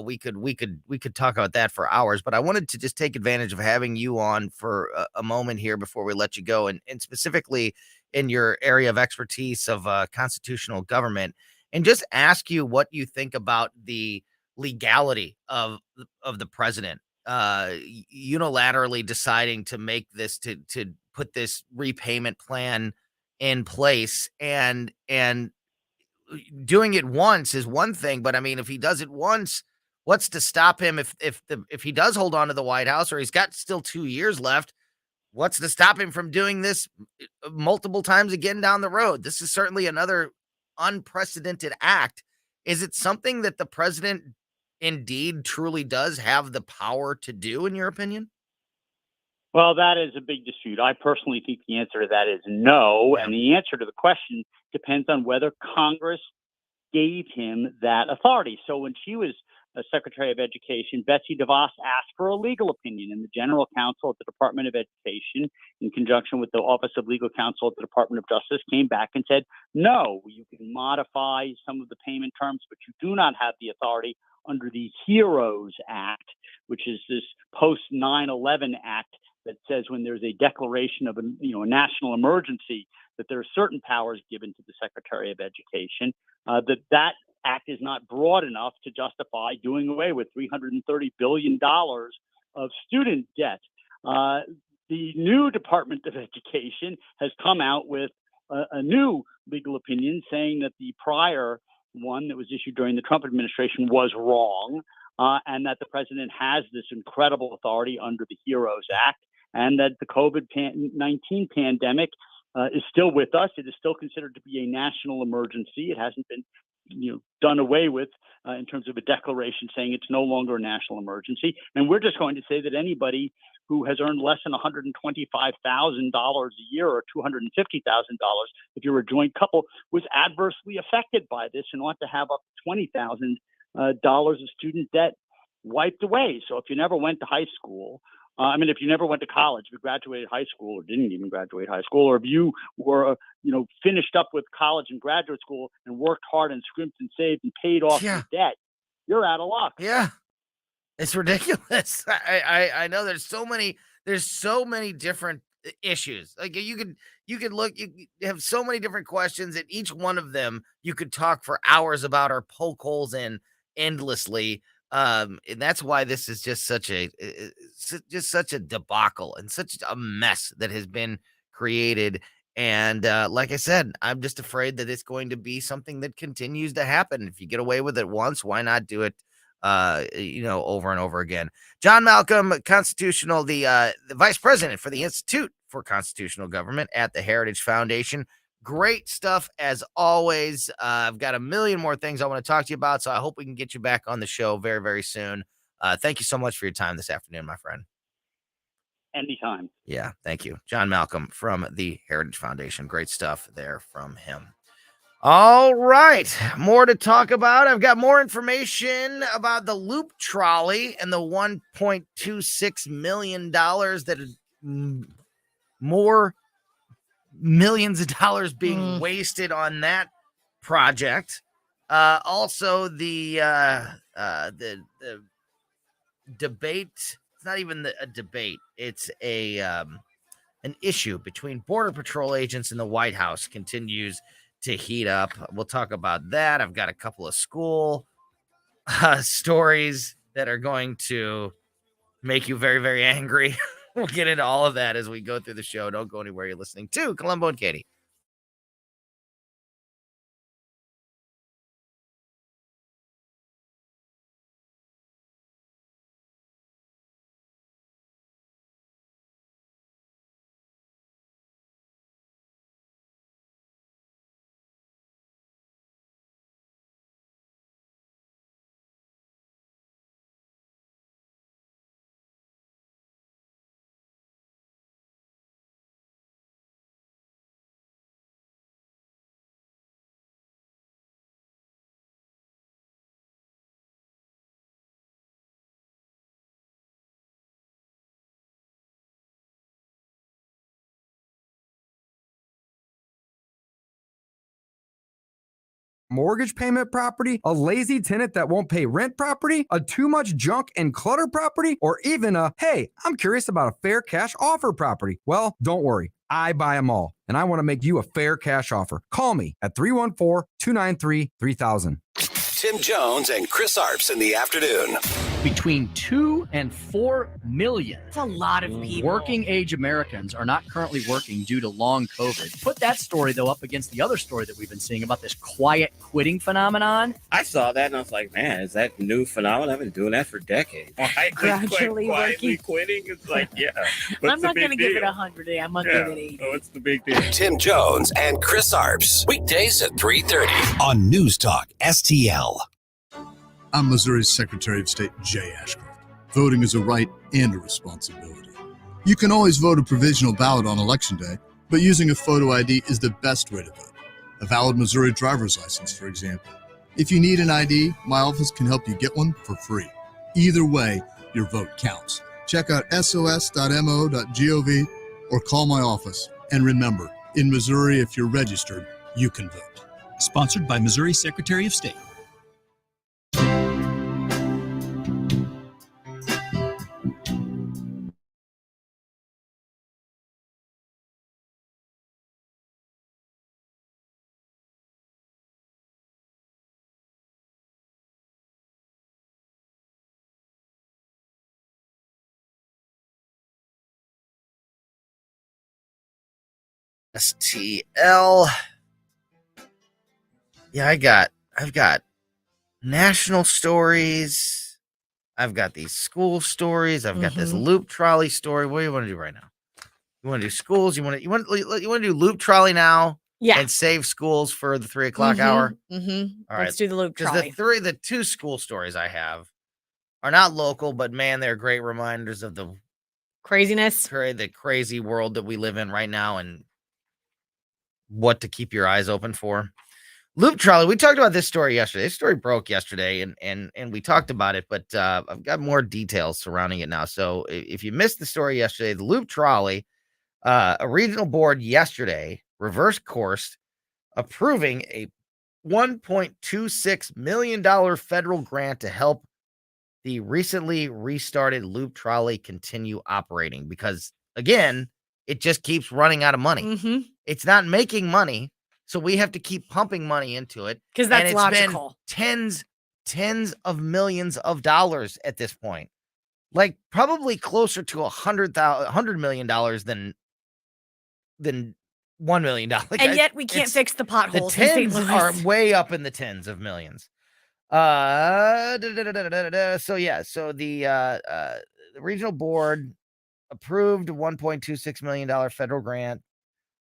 We could talk about that for hours, but I wanted to just take advantage of having you on for a moment here before we let you go, and specifically in your area of expertise of constitutional government, and just ask you what you think about the legality of the president unilaterally deciding to make this to put this repayment plan in place, and doing it once is one thing, but I mean, if he does it once, what's to stop him if he does hold on to the White House, or he's got still 2 years left? What's to stop him from doing this multiple times again down the road? This is certainly another unprecedented act. Is it something that the president indeed truly does have the power to do, in your opinion? Well, that is a big dispute. I personally think the answer to that is no. Yeah. And the answer to the question depends on whether Congress gave him that authority. So when she was Secretary of Education, Betsy DeVos asked for a legal opinion, and the general counsel at the Department of Education, in conjunction with the Office of Legal Counsel at the Department of Justice, came back and said, no, you can modify some of the payment terms, but you do not have the authority under the HEROES Act, which is this post 9/11 act that says when there's a declaration of a national emergency, that there are certain powers given to the Secretary of Education, that act is not broad enough to justify doing away with $330 billion of student debt. The new Department of Education has come out with a new legal opinion saying that the prior one that was issued during the Trump administration was wrong, and that the president has this incredible authority under the HEROES Act, and that the COVID-19 pandemic is still with us. It is still considered to be a national emergency. It hasn't been done away with in terms of a declaration saying it's no longer a national emergency. And we're just going to say that anybody who has earned less than $125,000 a year or $250,000, if you're a joint couple, was adversely affected by this and ought to have up to $20,000 of student debt wiped away. So if you never went to high school, if you never went to college, if you graduated high school or didn't even graduate high school, or if you were, finished up with college and graduate school and worked hard and scrimped and saved and paid off your debt, you're out of luck. Yeah. It's ridiculous. I know there's so many different issues. Like you could look, you have so many different questions, and each one of them you could talk for hours about or poke holes in endlessly. And that's why this is just such a debacle and such a mess that has been created. And like I said, I'm just afraid that it's going to be something that continues to happen. If you get away with it once, why not do it over and over again? John Malcolm, the vice president for the Institute for Constitutional Government at the Heritage Foundation. Great stuff as always. I've got a million more things I want to talk to you about, so I hope we can get you back on the show very, very soon. Thank you so much for your time this afternoon, my friend. Anytime. Yeah, thank you. John Malcolm from the Heritage Foundation. Great stuff there from him. All right, more to talk about. I've got more information about the loop trolley and the $1.26 million that is more millions of dollars being wasted on that project. Also, the debate. It's not even a debate. It's an issue between Border Patrol agents and the White House continues to heat up. We'll talk about that. I've got a couple of school stories that are going to make you very, very angry. We'll get into all of that as we go through the show. Don't go anywhere. You're listening to Colombo and Katie. Mortgage payment property, a lazy tenant that won't pay rent property, a too much junk and clutter property, or even a, hey, I'm curious about a fair cash offer property. Well, don't worry. I buy them all, and I want to make you a fair cash offer. Call me at 314-293-3000. Tim Jones and Chris Arps in the afternoon. Between 2 and 4 million. It's a lot of people. Working age Americans are not currently working due to long COVID. Put that story, though, up against the other story that we've been seeing about this quiet quitting phenomenon. I saw that and I was like, man, is that new phenomenon? I've been doing that for decades. Gradually quietly quitting. It's like, yeah. I'm not going to give it 100. I'm going to give it 80. Oh, what's the big deal? Tim Jones and Chris Arps. Weekdays at 3:30 on News Talk STL. I'm Missouri's Secretary of State Jay Ashcroft. Voting is a right and a responsibility. You can always vote a provisional ballot on Election Day, but using a photo ID is the best way to vote. A valid Missouri driver's license, for example. If you need an ID, my office can help you get one for free. Either way, your vote counts. Check out sos.mo.gov or call my office. And remember, in Missouri, if you're registered, you can vote. Sponsored by Missouri Secretary of State. STL. Yeah, I've got national stories. I've got these school stories. I've got this loop trolley story. What do you want to do right now? You want to do schools? You want to do loop trolley now? Yeah. And save schools for the 3 o'clock hour. All All Let's do the loop Because trolley. the 2 school stories I have are not local, but man, they're great reminders of the craziness, the crazy world that we live in right now, and what to keep your eyes open for. Loop trolley. We talked about this story yesterday. This story broke yesterday, and we talked about it, but I've got more details surrounding it now. So if you missed the story yesterday, the loop trolley, a regional board yesterday reversed course, approving a $1.26 million federal grant to help the recently restarted loop trolley continue operating because, again, it just keeps running out of money. Mm-hmm. It's not making money, so we have to keep pumping money into it. Because that's and it's logical. been tens of millions of dollars at this point. Like probably closer to $100 million than $1 million. Like, and yet we can't fix the potholes. The tens are way up in the tens of millions. So the regional board approved $1.26 million federal grant.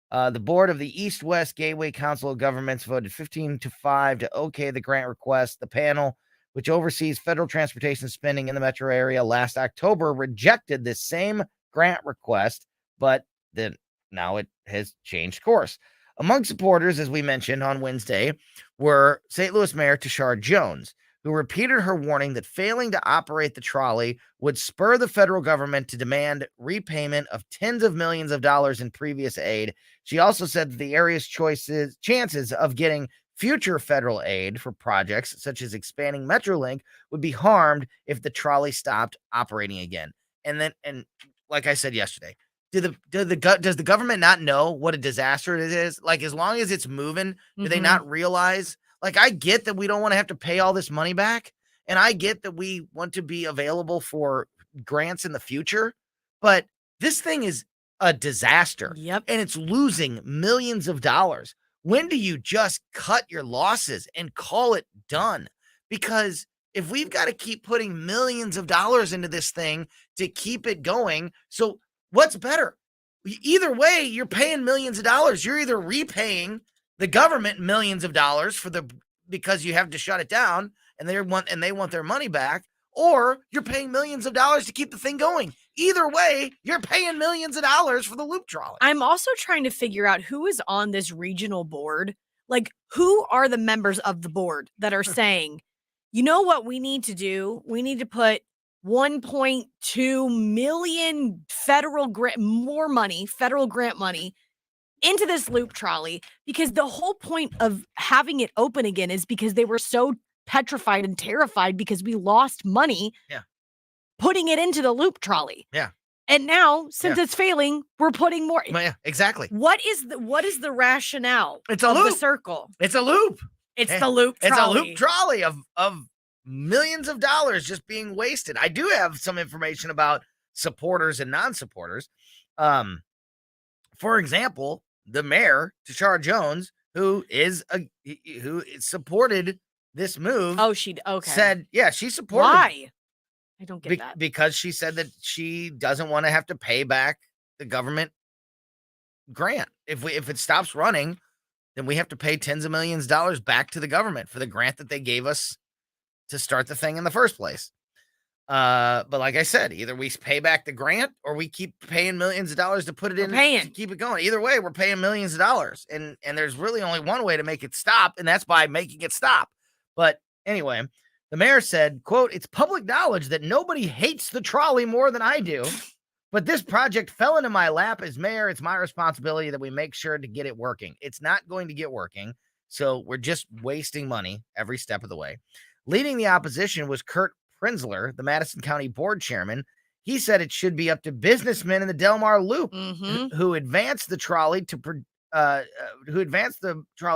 The board of the East-West Gateway Council of Governments voted 15-5 to okay the grant request. The panel, which oversees federal transportation spending in the metro area, last October rejected this same grant request, but then now it has changed course. Among supporters, as we mentioned on Wednesday, were St. Louis Mayor Tashara Jones, who repeated her warning that failing to operate the trolley would spur the federal government to demand repayment of tens of millions of dollars in previous aid. She also said that the area's chances of getting future federal aid for projects such as expanding Metrolink would be harmed if the trolley stopped operating again. And like I said yesterday, does the government not know what a disaster it is? Like, as long as it's moving, do they not realize? Like, I get that we don't want to have to pay all this money back, and I get that we want to be available for grants in the future, but this thing is a disaster. Yep. And it's losing millions of dollars. When do you just cut your losses and call it done? Because if we've got to keep putting millions of dollars into this thing to keep it going, so what's better? Either way, you're paying millions of dollars. You're either repaying the government millions of dollars because you have to shut it down and they want their money back, or you're paying millions of dollars to keep the thing going. Either way, you're paying millions of dollars for the loop trolley. I'm also trying to figure out who is on this regional board. Like, who are the members of the board that are saying, you know what we need to do? We need to put 1.2 million federal grant money into this loop trolley, because the whole point of having it open again is because they were so petrified and terrified because we lost money putting it into the loop trolley. Yeah. And now, since it's failing, we're putting more. Yeah, exactly. What is the rationale it's a of loop. the circle? It's a loop. It's the loop trolley. It's a loop trolley of millions of dollars just being wasted. I do have some information about supporters and non-supporters. For example, the mayor, Tashara Jones, who supported this move. Oh, said, she supported. Why? I don't get that. Because she said that she doesn't want to have to pay back the government grant. If it stops running, then we have to pay tens of millions of dollars back to the government for the grant that they gave us to start the thing in the first place. But like I said, either we pay back the grant or we keep paying millions of dollars to put it in to keep it going. Either way, we're paying millions of dollars. And there's really only one way to make it stop, and that's by making it stop. But anyway, the mayor said, quote, "It's public knowledge that nobody hates the trolley more than I do. But this project fell into my lap as mayor. It's my responsibility that we make sure to get it working. It's not going to get working, so we're just wasting money every step of the way." Leading the opposition was Kurt Prenzler, the Madison County Board Chairman. He said it should be up to businessmen in the Delmar Loop who advanced the trolley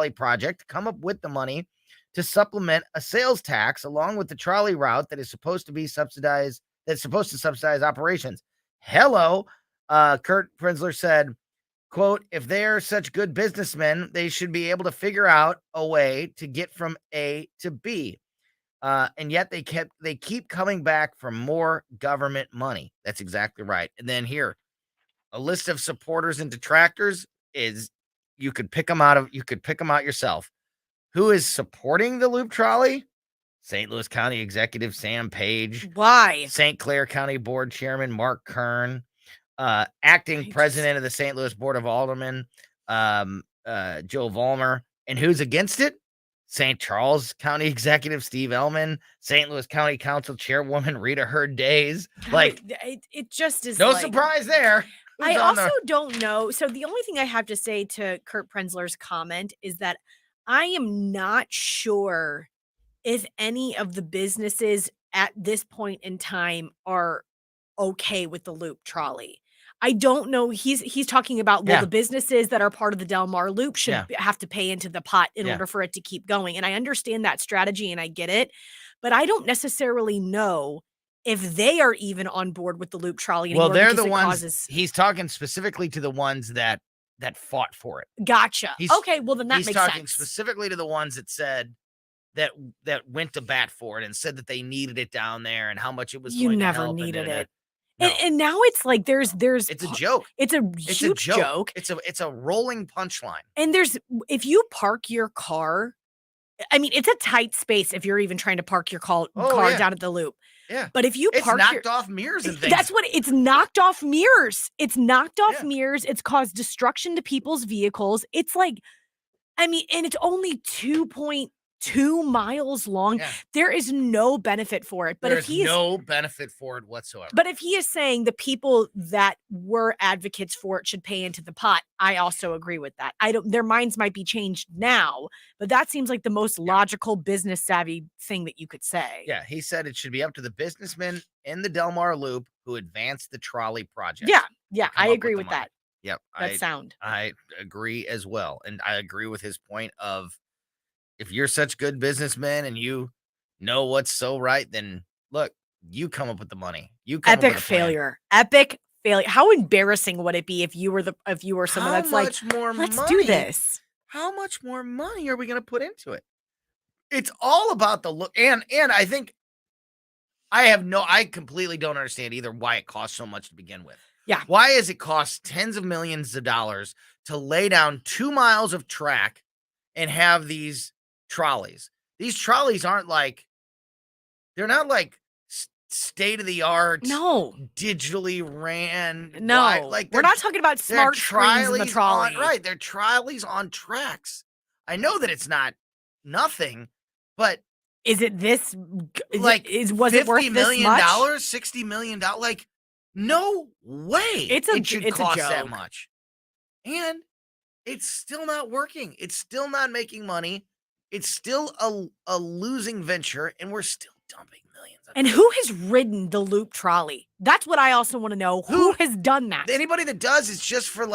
project to come up with the money to supplement a sales tax along with the trolley route that is supposed to subsidize operations. Hello, Kurt Prenzler said, quote, "If they're such good businessmen, they should be able to figure out a way to get from A to B. And yet they keep coming back for more government money." That's exactly right. And then here, a list of supporters and detractors is you could pick them out yourself. Who is supporting the loop trolley? St. Louis County Executive Sam Page. Why? St. Clair County Board Chairman Mark Kern. Acting president of the St. Louis Board of Aldermen, Joe Vollmer. And who's against it? St. Charles County Executive Steve Ellman, St. Louis County Council Chairwoman Rita Hurd Days. Like, it just is no like, surprise there. I also don't know. So the only thing I have to say to Kurt Prenzler's comment is that I am not sure if any of the businesses at this point in time are okay with the loop trolley. I don't know. He's talking about, well, the businesses that are part of the Del Mar loop should have to pay into the pot in order for it to keep going. And I understand that strategy and I get it, but I don't necessarily know if they are even on board with the loop trolley anymore. Well, they're the ones he's talking specifically to the ones that fought for it. Gotcha. Okay, well then that makes sense. He's talking specifically to the ones that said that went to bat for it and said that they needed it down there and how much it was going to help. You never needed it. No. And now it's like there's it's a joke. It's a huge joke. It's a rolling punchline. And if you park your car, I mean, it's a tight space if you're even trying to park your car down at the loop. Yeah. But if you park knocked off mirrors and things. That's what it's knocked off mirrors. It's knocked off mirrors. It's caused destruction to people's vehicles. It's like, I mean, and it's only 2.2 miles long. Yeah. There is no benefit for it. But there's no benefit for it whatsoever. But if he is saying the people that were advocates for it should pay into the pot, I also agree with that. Their minds might be changed now, but that seems like the most logical business savvy thing that you could say. Yeah, he said it should be up to the businessmen in the Del Mar Loop who advanced the trolley project. Yeah, I agree with that. Yep. That's sound. I agree as well. And I agree with his point of, if you're such good businessmen and you know what's so right, then look, you come up with the money. Epic failure. Epic failure. How embarrassing would it be if you were someone that's like, let's do this? How much more money are we going to put into it? It's all about the look. And I think I completely don't understand either why it costs so much to begin with. Yeah. Why does it cost tens of millions of dollars to lay down 2 miles of track and have these trolleys? These trolleys aren't like, they're not like state of the art. No, digitally ran. No, we're not talking about smart screens in the trolley. Right. They're trolleys on tracks. I know that it's not nothing, but is it this? Was it worth $50 million? $60 million? Like, no way. It should cost that much. And it's still not working. It's still not making money. It's still a losing venture, and we're still dumping millions. And who has ridden the loop trolley? That's what I also want to know. Who has done that? Anybody that does, it's just for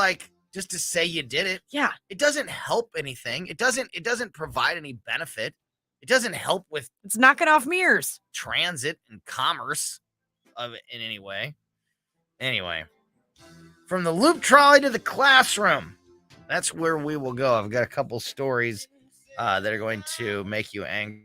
just to say you did it. Yeah. It doesn't help anything. It doesn't provide any benefit. It doesn't help with. It's knocking off mirrors. Transit and commerce of it in any way. Anyway, from the loop trolley to the classroom, that's where we will go. I've got a couple stories that are going to make you angry.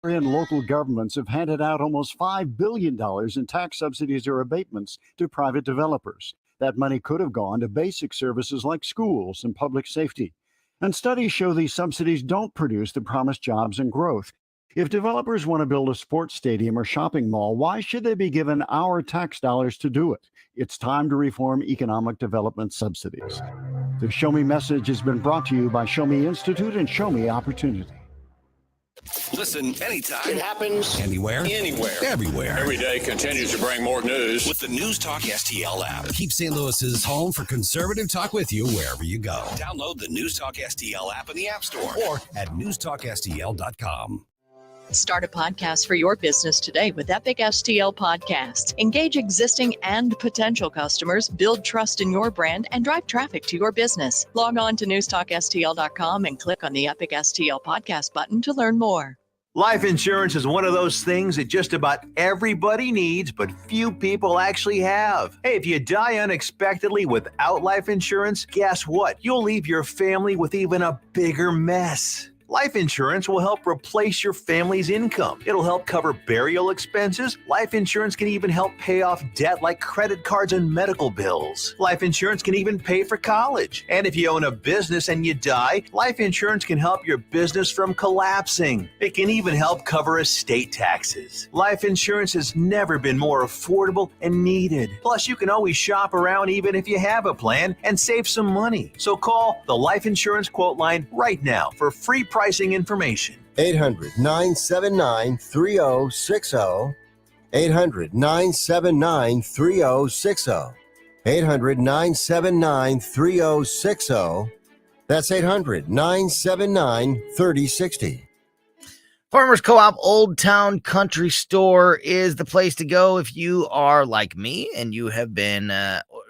And local governments have handed out almost $5 billion in tax subsidies or abatements to private developers. That money could have gone to basic services like schools and public safety. And studies show these subsidies don't produce the promised jobs and growth. If developers want to build a sports stadium or shopping mall, why should they be given our tax dollars to do it? It's time to reform economic development subsidies. The Show Me message has been brought to you by Show Me Institute and Show Me Opportunity. Listen anytime. It happens anywhere. Everywhere. Every day continues to bring more news. With the News Talk STL app. Keep St. Louis's home for conservative talk with you wherever you go. Download the News Talk STL app in the App Store or at newstalkstl.com. Start a podcast for your business today with Epic STL Podcasts. Engage existing and potential customers, build trust in your brand, and drive traffic to your business. Log on to newstalkstl.com and click on the Epic STL Podcast button to learn more. Life insurance is one of those things that just about everybody needs, but few people actually have. Hey, if you die unexpectedly without life insurance, guess what? You'll leave your family with even a bigger mess. Life insurance will help replace your family's income. It'll help cover burial expenses. Life insurance can even help pay off debt like credit cards and medical bills. Life insurance can even pay for college. And if you own a business and you die, life insurance can help your business from collapsing. It can even help cover estate taxes. Life insurance has never been more affordable and needed. Plus, you can always shop around even if you have a plan and save some money. So call the Life Insurance Quote Line right now for free pricing information. 800-979-3060. 800-979-3060. 800-979-3060. That's 800-979-3060. Farmers Co-op Old Town Country Store is the place to go if you are like me and you have been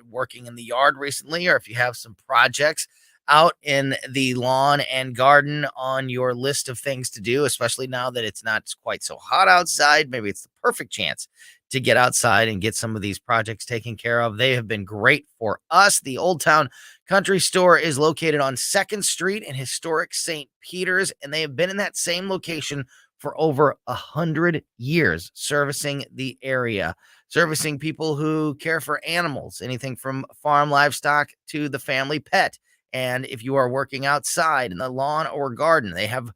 working in the yard recently, or if you have some projects out in the lawn and garden on your list of things to do, especially now that it's not quite so hot outside. Maybe it's the perfect chance to get outside and get some of these projects taken care of. They have been great for us. The Old Town Country Store is located on 2nd Street in historic St. Peters, and they have been in that same location for over 100 years, servicing the area, servicing people who care for animals, anything from farm livestock to the family pet. And if you are working outside in the lawn or garden, they have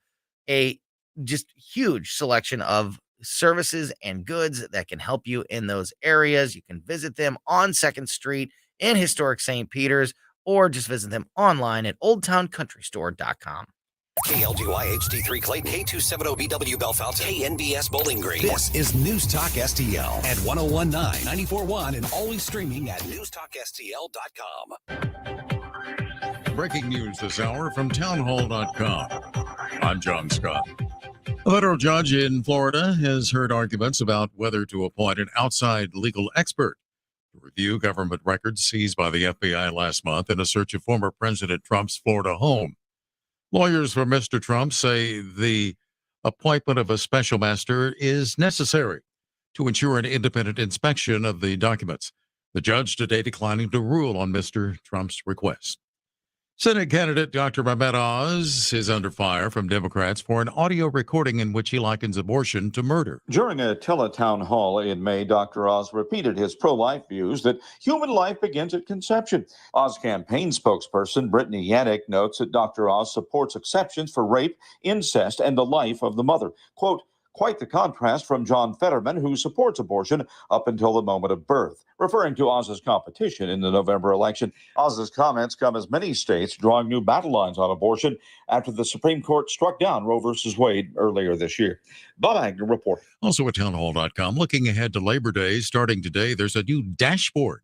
a just huge selection of services and goods that can help you in those areas. You can visit them on 2nd Street in historic St. Peters, or just visit them online at oldtowncountrystore.com. KLGY HD3 Clayton, K270BW Bellefonte, KNBS Bowling Green. This is News Talk STL at 1019, 94.1, and always streaming at newstalkstl.com. Breaking news this hour from townhall.com. I'm John Scott. A federal judge in Florida has heard arguments about whether to appoint an outside legal expert to review government records seized by the FBI last month in a search of former President Trump's Florida home. Lawyers for Mr. Trump say the appointment of a special master is necessary to ensure an independent inspection of the documents. The judge today declining to rule on Mr. Trump's request. Senate candidate Dr. Mehmet Oz is under fire from Democrats for an audio recording in which he likens abortion to murder. During a teletown hall in May, Dr. Oz repeated his pro-life views that human life begins at conception. Oz campaign spokesperson Brittany Yannick notes that Dr. Oz supports exceptions for rape, incest, and the life of the mother. Quote, quite the contrast from John Fetterman, who supports abortion up until the moment of birth, referring to Oz's competition in the November election. Oz's comments come as many states drawing new battle lines on abortion after the Supreme Court struck down Roe versus Wade earlier this year. Bob Agnew reporting. Also at townhall.com, looking ahead to Labor Day, starting today, there's a new dashboard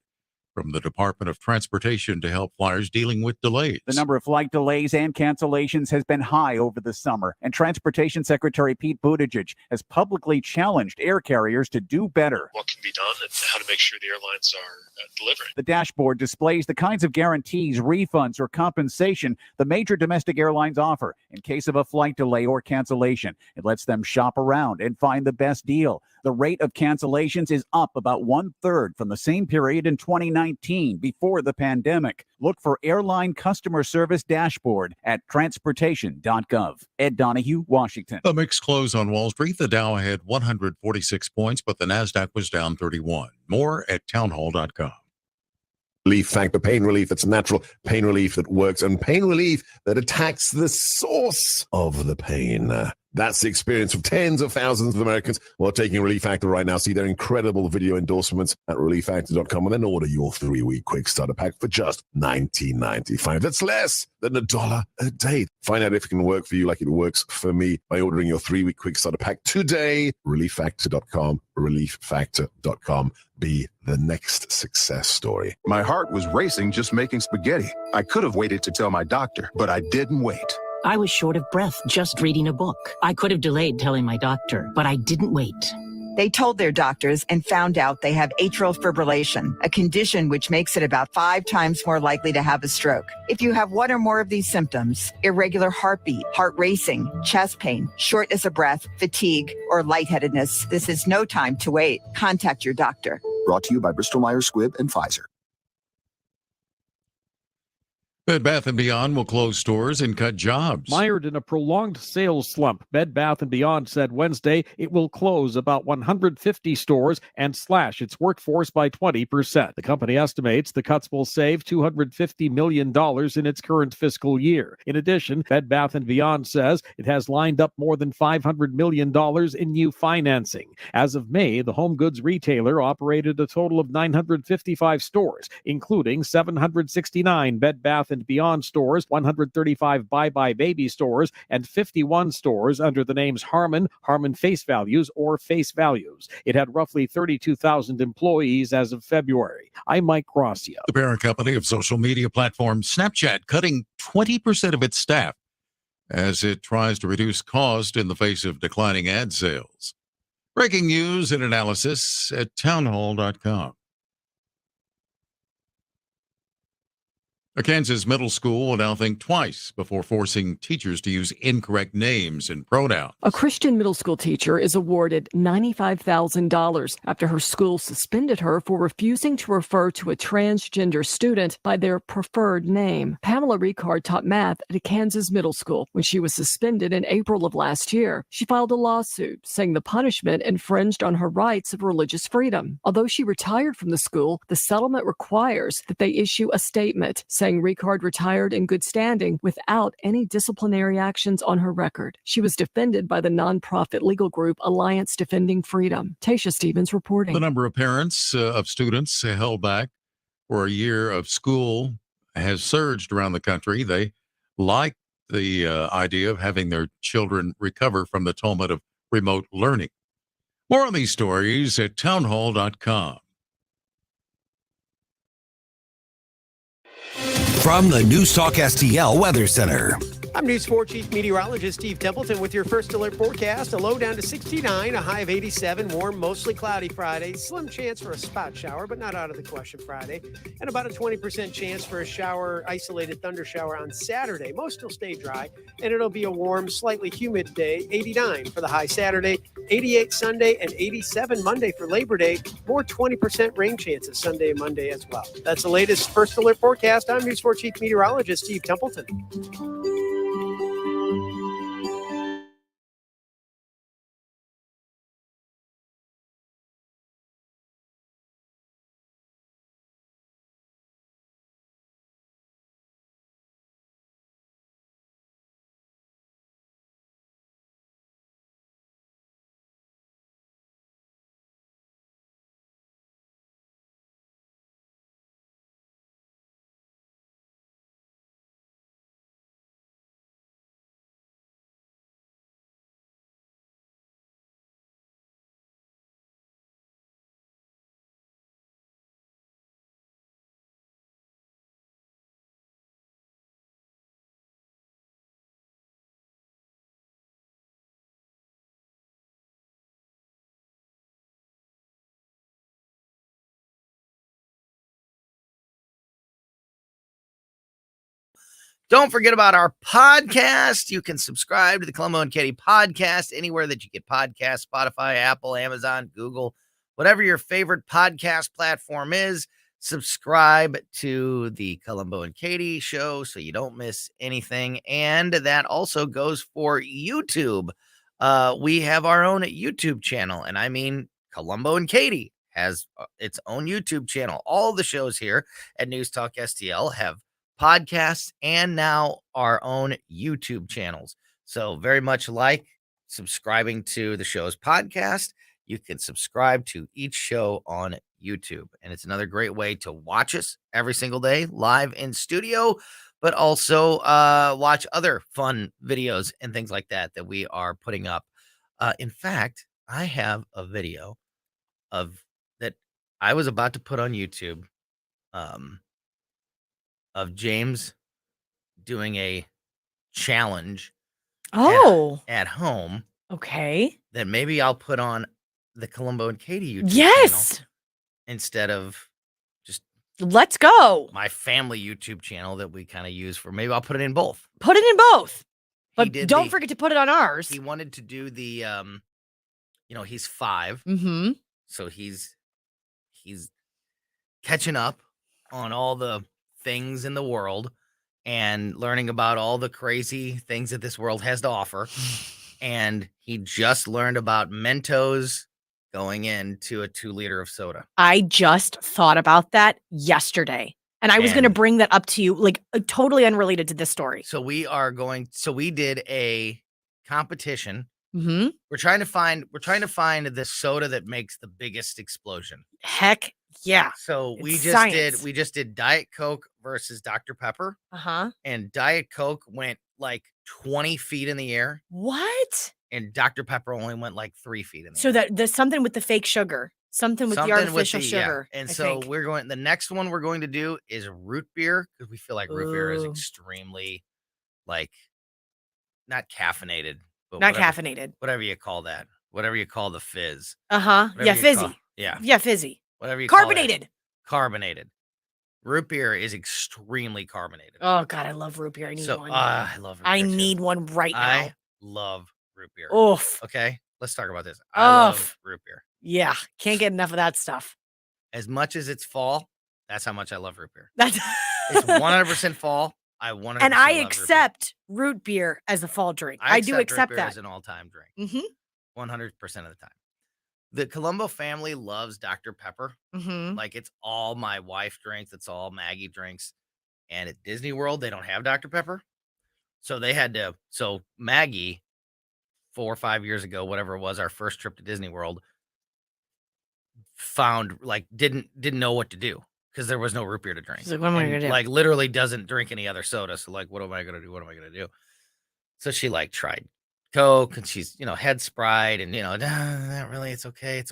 from the Department of Transportation to help flyers dealing with delays. The number of flight delays and cancellations has been high over the summer, and Transportation Secretary Pete Buttigieg has publicly challenged air carriers to do better. What can be done and how to make sure the airlines are delivering. The dashboard displays the kinds of guarantees, refunds, or compensation the major domestic airlines offer in case of a flight delay or cancellation. It lets them shop around and find the best deal. The rate of cancellations is up about 1/3 from the same period in 2019 before the pandemic. Look for Airline Customer Service Dashboard at transportation.gov. Ed Donahue, Washington. A mixed close on Wall Street. The Dow had 146 points, but the NASDAQ was down 31. More at townhall.com. Relief Factor, pain relief that's natural, pain relief that works, and pain relief that attacks the source of the pain. That's the experience of tens of thousands of Americans who are taking Relief Factor right now. See their incredible video endorsements at relieffactor.com and then order your 3-week quick starter pack for just $19.95. That's less than $1 a day. Find out if it can work for you like it works for me by ordering your 3-week quick starter pack today. Relieffactor.com, relieffactor.com. Be the next success story. My heart was racing just making spaghetti. I could have waited to tell my doctor, but I didn't wait. I was short of breath just reading a book. I could have delayed telling my doctor, but I didn't wait. They told their doctors and found out they have atrial fibrillation, a condition which makes it about 5 times more likely to have a stroke. If you have one or more of these symptoms, irregular heartbeat, heart racing, chest pain, shortness of breath, fatigue, or lightheadedness, this is no time to wait. Contact your doctor. Brought to you by Bristol Myers Squibb and Pfizer. Bed Bath & Beyond will close stores and cut jobs. Mired in a prolonged sales slump, Bed Bath & Beyond said Wednesday it will close about 150 stores and slash its workforce by 20%. The company estimates the cuts will save $250 million in its current fiscal year. In addition, Bed Bath & Beyond says it has lined up more than $500 million in new financing. As of May, the home goods retailer operated a total of 955 stores, including 769 Bed Bath & Beyond stores, 135 Bye Bye Baby stores, and 51 stores under the names Harmon Face Values, or Face Values. It had roughly 32,000 employees as of February. I'm Mike Gracia. The parent company of social media platform Snapchat cutting 20% of its staff as it tries to reduce cost in the face of declining ad sales. Breaking news and analysis at townhall.com. A Kansas middle school will now think twice before forcing teachers to use incorrect names and pronouns. A Christian middle school teacher is awarded $95,000 after her school suspended her for refusing to refer to a transgender student by their preferred name. Pamela Ricard taught math at a Kansas middle school. When she was suspended in April of last year, she filed a lawsuit saying the punishment infringed on her rights of religious freedom. Although she retired from the school, the settlement requires that they issue a statement saying Ricard retired in good standing without any disciplinary actions on her record. She was defended by the nonprofit legal group Alliance Defending Freedom. Tasha Stevens reporting. The number of parents of students held back for a year of school has surged around the country. They like the idea of having their children recover from the torment of remote learning. More on these stories at townhall.com. From the News Talk STL Weather Center. I'm News 4 Chief Meteorologist Steve Templeton with your first alert forecast. A low down to 69, a high of 87, warm, mostly cloudy Friday. Slim chance for a spot shower, but not out of the question Friday. And about a 20% chance for a shower, isolated thunder shower on Saturday. Most will stay dry, and it'll be a warm, slightly humid day. 89 for the high Saturday, 88 Sunday, and 87 Monday for Labor Day. More 20% rain chances Sunday and Monday as well. That's the latest first alert forecast. I'm News 4 Chief Meteorologist Steve Templeton. Don't forget about our podcast. You can subscribe to the Colombo and Katie podcast anywhere that you get podcasts, Spotify, Apple, Amazon, Google, whatever your favorite podcast platform is. Subscribe to the Colombo and Katie show so you don't miss anything. And that also goes for YouTube. We have our own YouTube channel, and I mean Colombo and Katie has its own YouTube channel. All the shows here at News Talk STL have podcasts and now our own YouTube channels. So very much like subscribing to the show's podcast, you can subscribe to each show on YouTube. And it's another great way to watch us every single day live in studio, but also watch other fun videos and things like that we are putting up. In fact, I have a video of that I was about to put on YouTube of James doing a challenge at home. Okay. That maybe I'll put on the Colombo and Katie YouTube Yes. channel instead of just Let's go. my family YouTube channel that we kind of use for. Maybe I'll put it in both. Put it in both. But don't forget to put it on ours. He wanted to do the he's 5. Mm-hmm. So he's catching up on all the things in the world, and learning about all the crazy things that this world has to offer. And he just learned about Mentos going into a 2-liter of soda. I just thought about that yesterday. And I was going to bring that up to you, like totally unrelated to this story. So we did a competition. Mm-hmm. We're trying to find the soda that makes the biggest explosion. Heck yeah. So we It's just did Diet Coke versus Dr. Pepper. Uh-huh. And Diet Coke went like 20 feet in the air. What? And Dr. Pepper only went like 3 feet in the air. So that there's something with the fake sugar. Something with the artificial sugar. Yeah. And I so think. the next one we're going to do is root beer, because we feel like root beer is extremely, like, not caffeinated. But Not caffeinated. Whatever you call that. Whatever you call the fizz. Uh-huh. Yeah, fizzy. Yeah, fizzy. Whatever you Carbonated. call it. Carbonated. Root beer is extremely carbonated. Oh, God, I love root beer. I need one. I love root beer. I need one right now. I love root beer. Oof. Okay, let's talk about this. I love root beer. Yeah, can't get enough of that stuff. As much as it's fall, that's how much I love root beer. That's It's 100% fall. I 100% and I love accept root beer as a fall drink. I do accept root beer that as an all-time drink. Mm-hmm. 100% of the time. The Colombo family loves Dr. Pepper. Mm-hmm. Like, it's all my wife drinks. It's all Maggie drinks. And at Disney World, they don't have Dr. Pepper. So they had to. So Maggie, 4 or 5 years ago, whatever it was, our first trip to Disney World, found, like, didn't know what to do because there was no root beer to drink. She's like, what am I going to do? Like, literally doesn't drink any other soda. So, like, what am I going to do? What am I going to do? So she, like, tried Coke, and she's, had Sprite, and, not really, it's okay,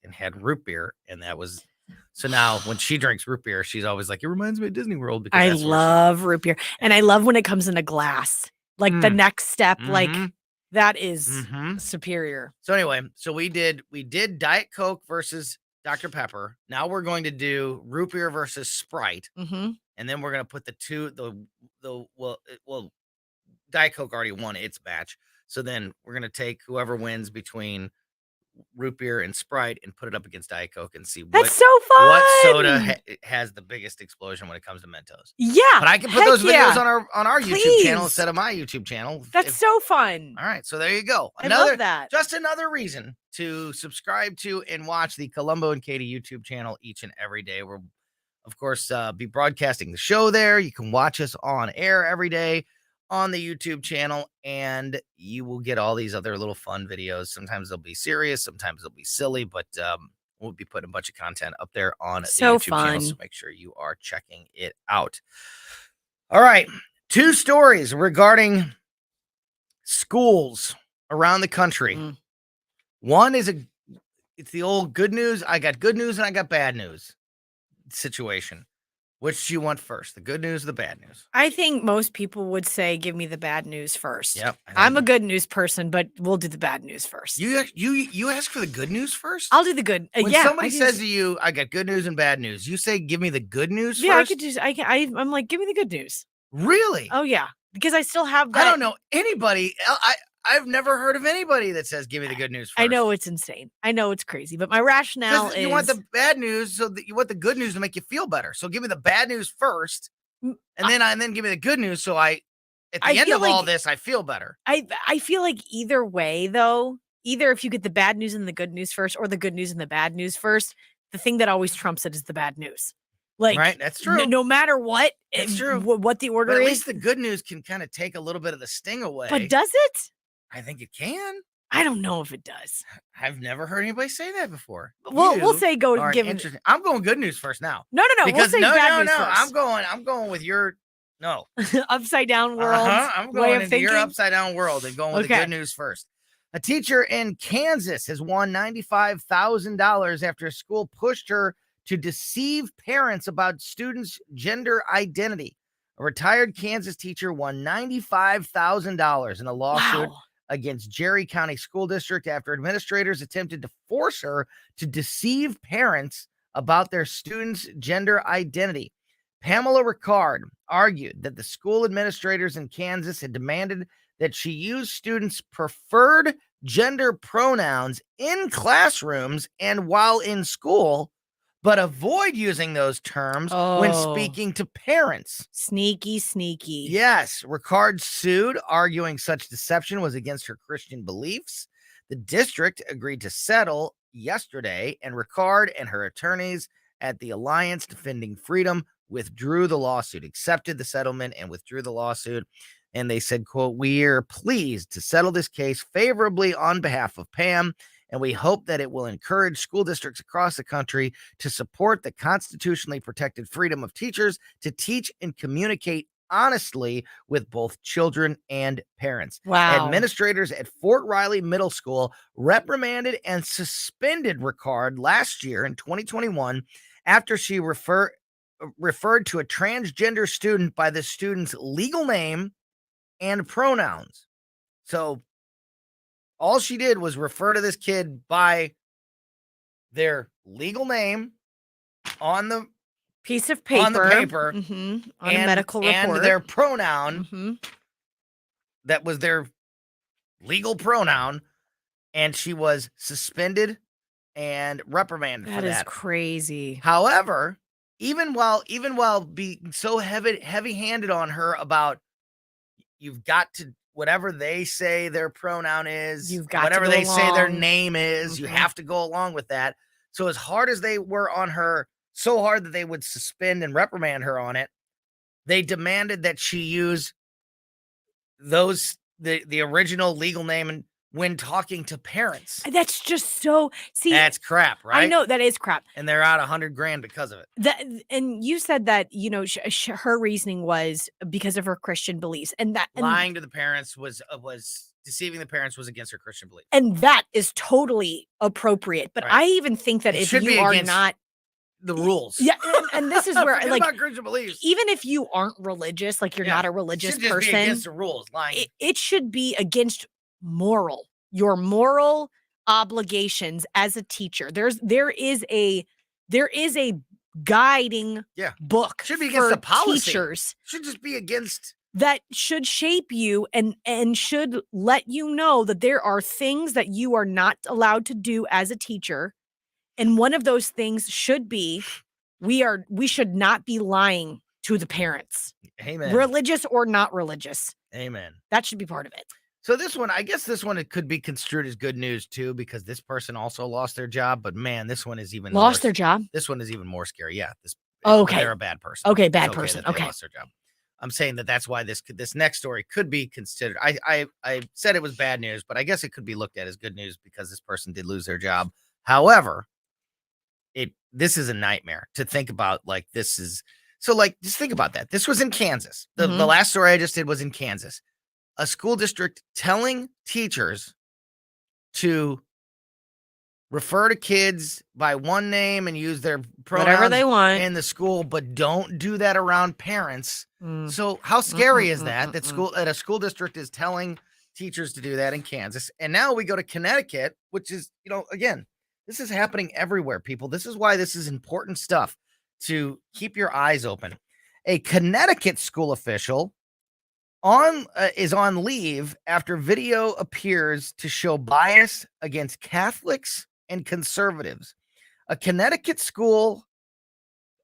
and had root beer. And that was, so now when she drinks root beer, she's always like, it reminds me of Disney World. Because I love root beer. And I love when it comes in a glass. Like the next step, like that is superior. So anyway, so we did Diet Coke versus Dr. Pepper. Now we're going to do root beer versus Sprite. Mm-hmm. And then we're going to put well, Diet Coke already won its match. So then we're going to take whoever wins between root beer and Sprite and put it up against Diet Coke and see That's so fun. What soda has the biggest explosion when it comes to Mentos. Yeah. But I can put those videos on our Please. YouTube channel instead of my YouTube channel. That's so fun. All right. So there you go. I love that. Just another reason to subscribe to and watch the Colombo and Katie YouTube channel each and every day. We'll, of course, be broadcasting the show there. You can watch us on air every day on the YouTube channel, and you will get all these other little fun videos. Sometimes they'll be serious, sometimes they'll be silly, but we'll be putting a bunch of content up there on the YouTube channel, so make sure you are checking it out. All right, 2 stories regarding schools around the country. One is it's the old good news. I got good news and I got bad news situation. Which do you want first, the good news or the bad news? I think most people would say, give me the bad news first. Yep. I'm a good news person, but we'll do the bad news first. You ask for the good news first? I'll do the good. When somebody says to you, I got good news and bad news, you say, give me the good news yeah, first? I could just, I'm like, give me the good news. Really? Oh, yeah. Because I still have that. I don't know anybody. I've never heard of anybody that says, give me the good news first. I know it's insane. I know it's crazy, but my rationale is. You want the bad news, so that you want the good news to make you feel better. So give me the bad news first, and then give me the good news. So at the end of all this, I feel better. I feel like either way, though, either if you get the bad news and the good news first, or the good news and the bad news first, the thing that always trumps it is the bad news. Like, right, that's true. No matter what, it's true. What the order but at is. least the good news can kind of take a little bit of the sting away. But does it? I think it can. I don't know if it does. I've never heard anybody say that before. We'll say go give it. I'm going good news first now. No. Because we'll say bad news first. I'm going with your upside down world. I'm going into your upside down world and going with the good news first. A teacher in Kansas has won $95,000 after a school pushed her to deceive parents about students' gender identity. A retired Kansas teacher won $95,000 in a lawsuit against Jerry County School District after administrators attempted to force her to deceive parents about their students' gender identity. Pamela Ricard argued that the school administrators in Kansas had demanded that she use students' preferred gender pronouns in classrooms and while in school, but avoid using those terms when speaking to parents. Sneaky, sneaky. Yes, Ricard sued, arguing such deception was against her Christian beliefs. The district agreed to settle yesterday, and Ricard and her attorneys at the Alliance Defending Freedom withdrew the lawsuit, accepted the settlement, and withdrew the lawsuit. And they said, quote, "We are pleased to settle this case favorably on behalf of Pam, and we hope that it will encourage school districts across the country to support the constitutionally protected freedom of teachers to teach and communicate honestly with both children and parents." Wow. Administrators at Fort Riley Middle School reprimanded and suspended Ricard last year in 2021 after she referred to a transgender student by the student's legal name and pronouns. So all she did was refer to this kid by their legal name on the piece of paper, on a medical report, and their pronoun that was their legal pronoun, and she was suspended and reprimanded for that. That is crazy. However, even while being so heavy-handed on her about you've got to whatever they say their pronoun is, you've got whatever to go they say their along. name is, you have to go along with that. So as hard as they were on her, so hard that they would suspend and reprimand her on it, they demanded that she use the original legal name and when talking to parents. That's just so that's crap, right? I know that is crap, and they're out $100,000 because of it. And you said that her reasoning was because of her Christian beliefs, and that lying to the parents was deceiving the parents was against her Christian beliefs, and that is totally appropriate. But I even think that if you are not the rules, and this is where like about Christian beliefs, even if you aren't religious, like you're not a religious person, be against the rules. Lying, it should be against your moral obligations as a teacher. There is a guiding book should be against for the policy. Teachers should just be against that should shape you and should let you know that there are things that you are not allowed to do as a teacher. And one of those things should be we should not be lying to the parents. Amen. Religious or not religious. Amen. That should be part of it. So this one, I guess this one, it could be construed as good news too, because this person also lost their job. But man, this one is even lost their job. This one is even more scary. Yeah. Okay. They're a bad person. Okay. Bad person. They lost their job. I'm saying that's why this this next story could be considered. I said it was bad news, but I guess it could be looked at as good news because this person did lose their job. However, this is a nightmare to think about. Like this is just think about that. This was in Kansas. The last story I just did was in Kansas. A school district telling teachers to refer to kids by one name and use their pronouns whatever they want in the school, but don't do that around parents. So how scary is that a school district is telling teachers to do that in Kansas? And now we go to Connecticut, which is, again, this is happening everywhere, people. This is why this is important stuff to keep your eyes open. A Connecticut school official is on leave after video appears to show bias against Catholics and conservatives. A Connecticut school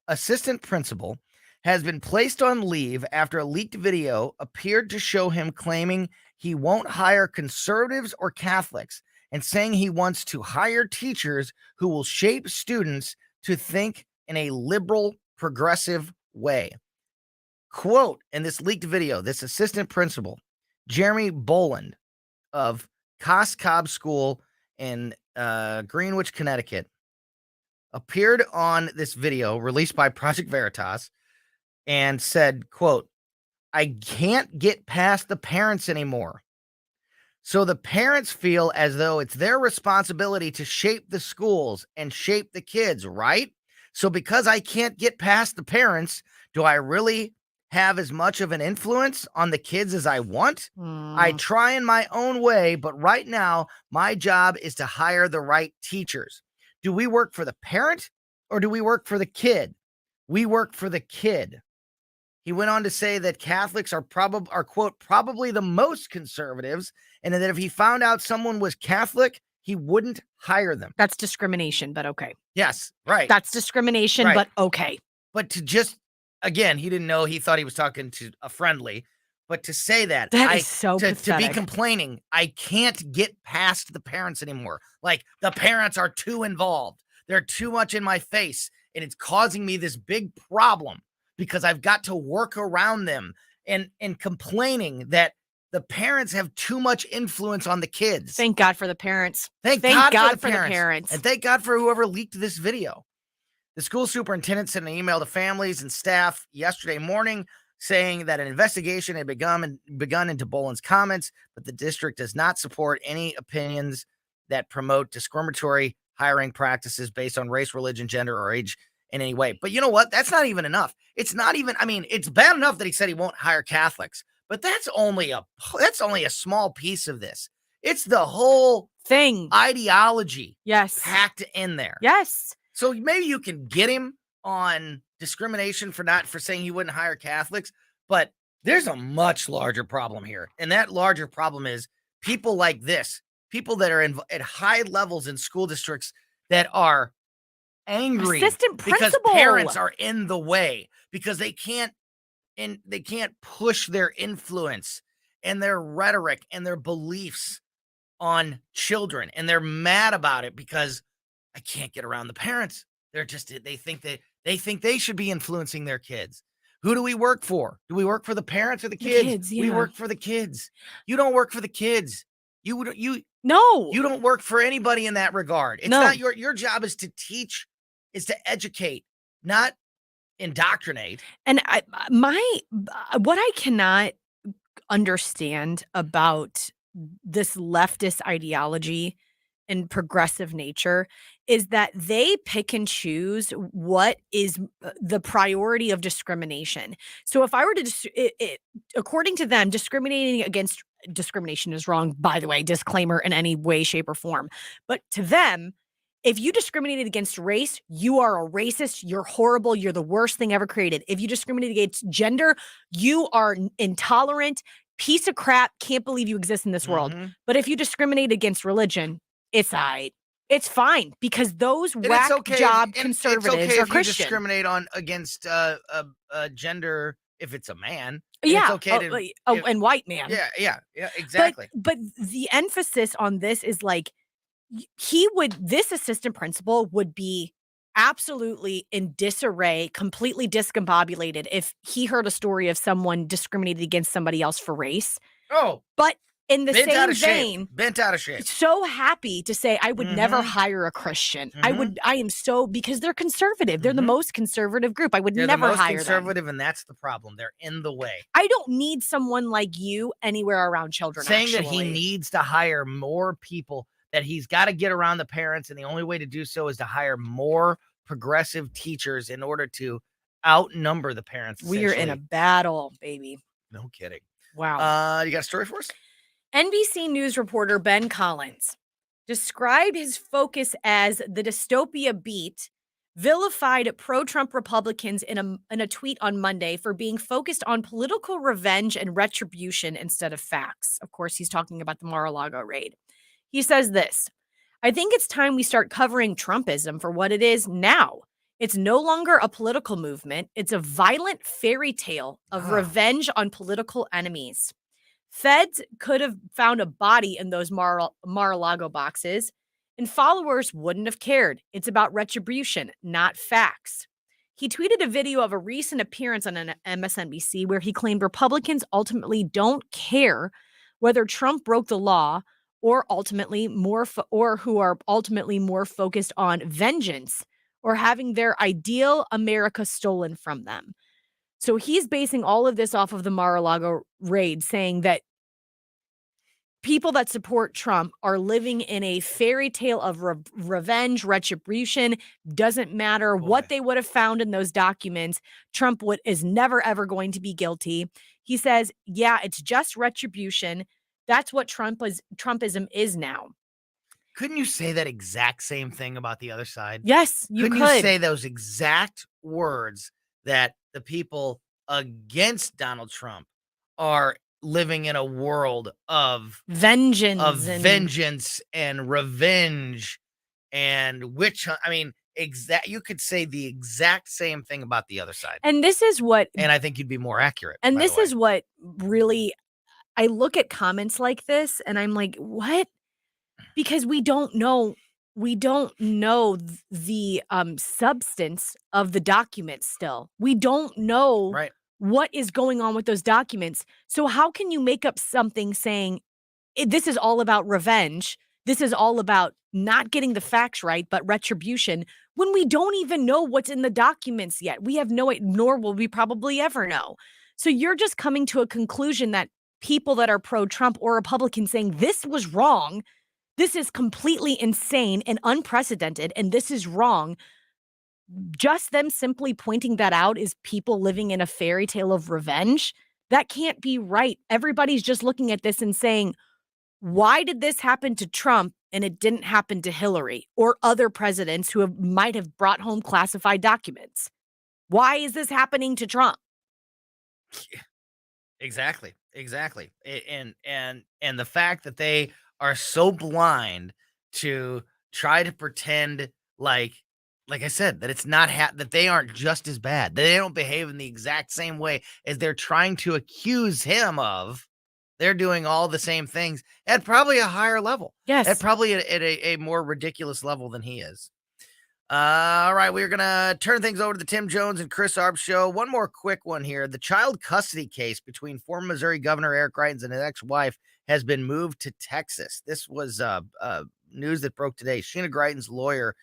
assistant principal has been placed on leave after a leaked video appeared to show him claiming he won't hire conservatives or Catholics and saying he wants to hire teachers who will shape students to think in a liberal, progressive way. Quote, in this leaked video, this assistant principal, Jeremy Boland of Cos Cob School in Greenwich, Connecticut, appeared on this video released by Project Veritas and said, quote, "I can't get past the parents anymore. So the parents feel as though it's their responsibility to shape the schools and shape the kids, right? So because I can't get past the parents, do I really have as much of an influence on the kids as I want? I try in my own way, but right now my job is to hire the right teachers. Do we work for the parent or do we work for the kid? We work for the kid." He went on to say that Catholics are quote, probably the most conservatives, and that if he found out someone was Catholic, he wouldn't hire them. That's discrimination, but okay. Yes, right. That's discrimination, Right. but okay. But to just, again, he didn't know, he thought he was talking to a friendly, but to say that, Is so to be pathetic. complaining, I can't get past the parents anymore. Like, the parents are too involved. They're too much in my face, and it's causing me this big problem because I've got to work around them, and complaining that the parents have too much influence on the kids. Thank God for the parents. Thank God God for the parents. And thank God for whoever leaked this video. The school superintendent sent an email to families and staff yesterday morning saying that an investigation had begun into Boland's comments, but the district does not support any opinions that promote discriminatory hiring practices based on race, religion, gender, or age in any way. But you know what? That's not even enough. It's not even, I mean, it's bad enough that he said he won't hire Catholics, but that's only a small piece of this. It's the whole thing, ideology, packed in there. Yes. So maybe you can get him on discrimination for saying he wouldn't hire Catholics, but there's a much larger problem here. And that larger problem is people like this, people that are at high levels in school districts that are angry Assistant because principal. parents are in the way, because they can't push their influence and their rhetoric and their beliefs on children. And they're mad about it because I can't get around the parents. They're just, they think they should be influencing their kids. Who do we work for? Do we work for the parents or the kids? We work for the kids. You don't work for the kids. You don't work for anybody in that regard. It's not your job is to teach, is to educate, not indoctrinate. And what I cannot understand about this leftist ideology and progressive nature is that they pick and choose what is the priority of discrimination. So if I were to, according to them, discrimination is wrong, by the way, disclaimer, in any way, shape, or form. But to them, if you discriminated against race, you are a racist, you're horrible, you're the worst thing ever created. If you discriminate against gender, you are intolerant, piece of crap, can't believe you exist in this world. But if you discriminate against religion, it's all right. It's fine, because those whack job conservatives it's okay are if Christian. You discriminate against gender if it's a man. Yeah. It's okay and white man. Yeah, exactly. But the emphasis on this is like, this assistant principal would be absolutely in disarray, completely discombobulated if he heard a story of someone discriminated against somebody else for race. Oh. But in the bent same out of vein, shape. Bent out of shape. So happy to say I would never hire a Christian. I am so, because they're conservative. They're the most conservative group. I would They're never the most hire conservative, them. and that's the problem. They're in the way. I don't need someone like you anywhere around children. Saying that he needs to hire more people, that he's got to get around the parents, and the only way to do so is to hire more progressive teachers in order to outnumber the parents. We are in a battle, baby. No kidding. Wow. You got a story for us? NBC News reporter Ben Collins described his focus as the dystopia beat, vilified pro-Trump Republicans in a tweet on Monday for being focused on political revenge and retribution instead of facts. Of course, he's talking about the Mar-a-Lago raid. He says this: I think it's time we start covering Trumpism for what it is now. It's no longer a political movement. It's a violent fairy tale of revenge on political enemies. Feds could have found a body in those Mar-a-Lago boxes, and followers wouldn't have cared. It's about retribution, not facts. He tweeted a video of a recent appearance on an MSNBC where he claimed Republicans ultimately don't care whether Trump broke the law, or who are ultimately more focused on vengeance or having their ideal America stolen from them. So he's basing all of this off of the Mar-a-Lago raid, saying that people that support Trump are living in a fairy tale of revenge, retribution. Doesn't matter what they would have found in those documents. Trump is never, ever going to be guilty. He says, yeah, it's just retribution. That's what Trumpism is now. Couldn't you say that exact same thing about the other side? Yes, you Couldn't could. you say those exact words that the people against Donald Trump are living in a world of vengeance and revenge and witch hunt. I mean, you could say the exact same thing about the other side. And this is what, and I think you'd be more accurate. and this is what really, I look at comments like this and I'm like, what? Because we don't know the substance of the documents still. We don't know what is going on with those documents. So how can you make up something saying this is all about revenge? This is all about not getting the facts right, but retribution, when we don't even know what's in the documents yet. We have nor will we probably ever know. So you're just coming to a conclusion that people that are pro-Trump or Republican saying this was wrong, this is completely insane and unprecedented, and this is wrong. Just them simply pointing that out is people living in a fairy tale of revenge. That can't be right. Everybody's just looking at this and saying, why did this happen to Trump and it didn't happen to Hillary or other presidents who might have brought home classified documents? Why is this happening to Trump? Exactly. And the fact that they are so blind to try to pretend like I said, that it's not that they aren't just as bad, that they don't behave in the exact same way as they're trying to accuse him of. They're doing all the same things at probably a higher level. Yes. At probably at a more ridiculous level than he is. All right, we're going to turn things over to the Tim Jones and Chris Arp show. One more quick one here. The child custody case between former Missouri Governor Eric Greitens and his ex-wife has been moved to Texas. This was news that broke today. Sheena Greitens' lawyer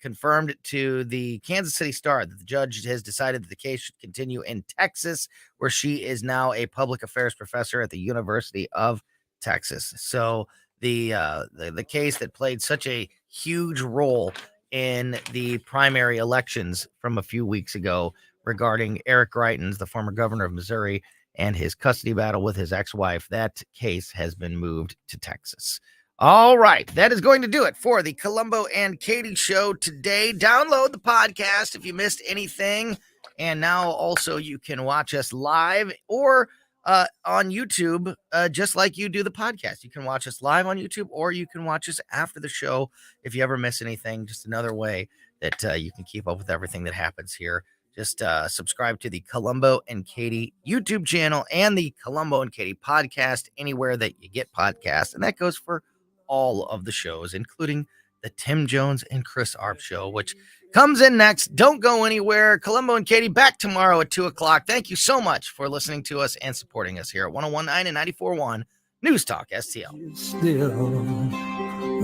confirmed to the Kansas City Star that the judge has decided that the case should continue in Texas, where she is now a public affairs professor at the University of Texas. So the case that played such a huge role in the primary elections from a few weeks ago regarding Eric Greitens, the former governor of Missouri, and his custody battle with his ex-wife, that case has been moved to Texas. All right, that is going to do it for the Colombo and Katie show today. Download the podcast if you missed anything. And now also you can watch us live or on YouTube, just like you do the podcast. You can watch us live on YouTube, or you can watch us after the show if you ever miss anything. Just another way that you can keep up with everything that happens here. Just subscribe to the Colombo and Katie YouTube channel and the Colombo and Katie podcast anywhere that you get podcasts. And that goes for all of the shows, including the Tim Jones and Chris Arp show, which comes in next. Don't go anywhere. Colombo and Katie back tomorrow at 2:00. Thank you so much for listening to us and supporting us here at 101.9 and 94.1 News Talk STL. You still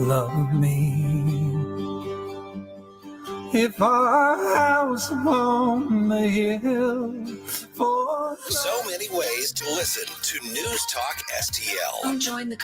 love me. If our house upon the hill for So many ways to listen to News Talk STL. Join the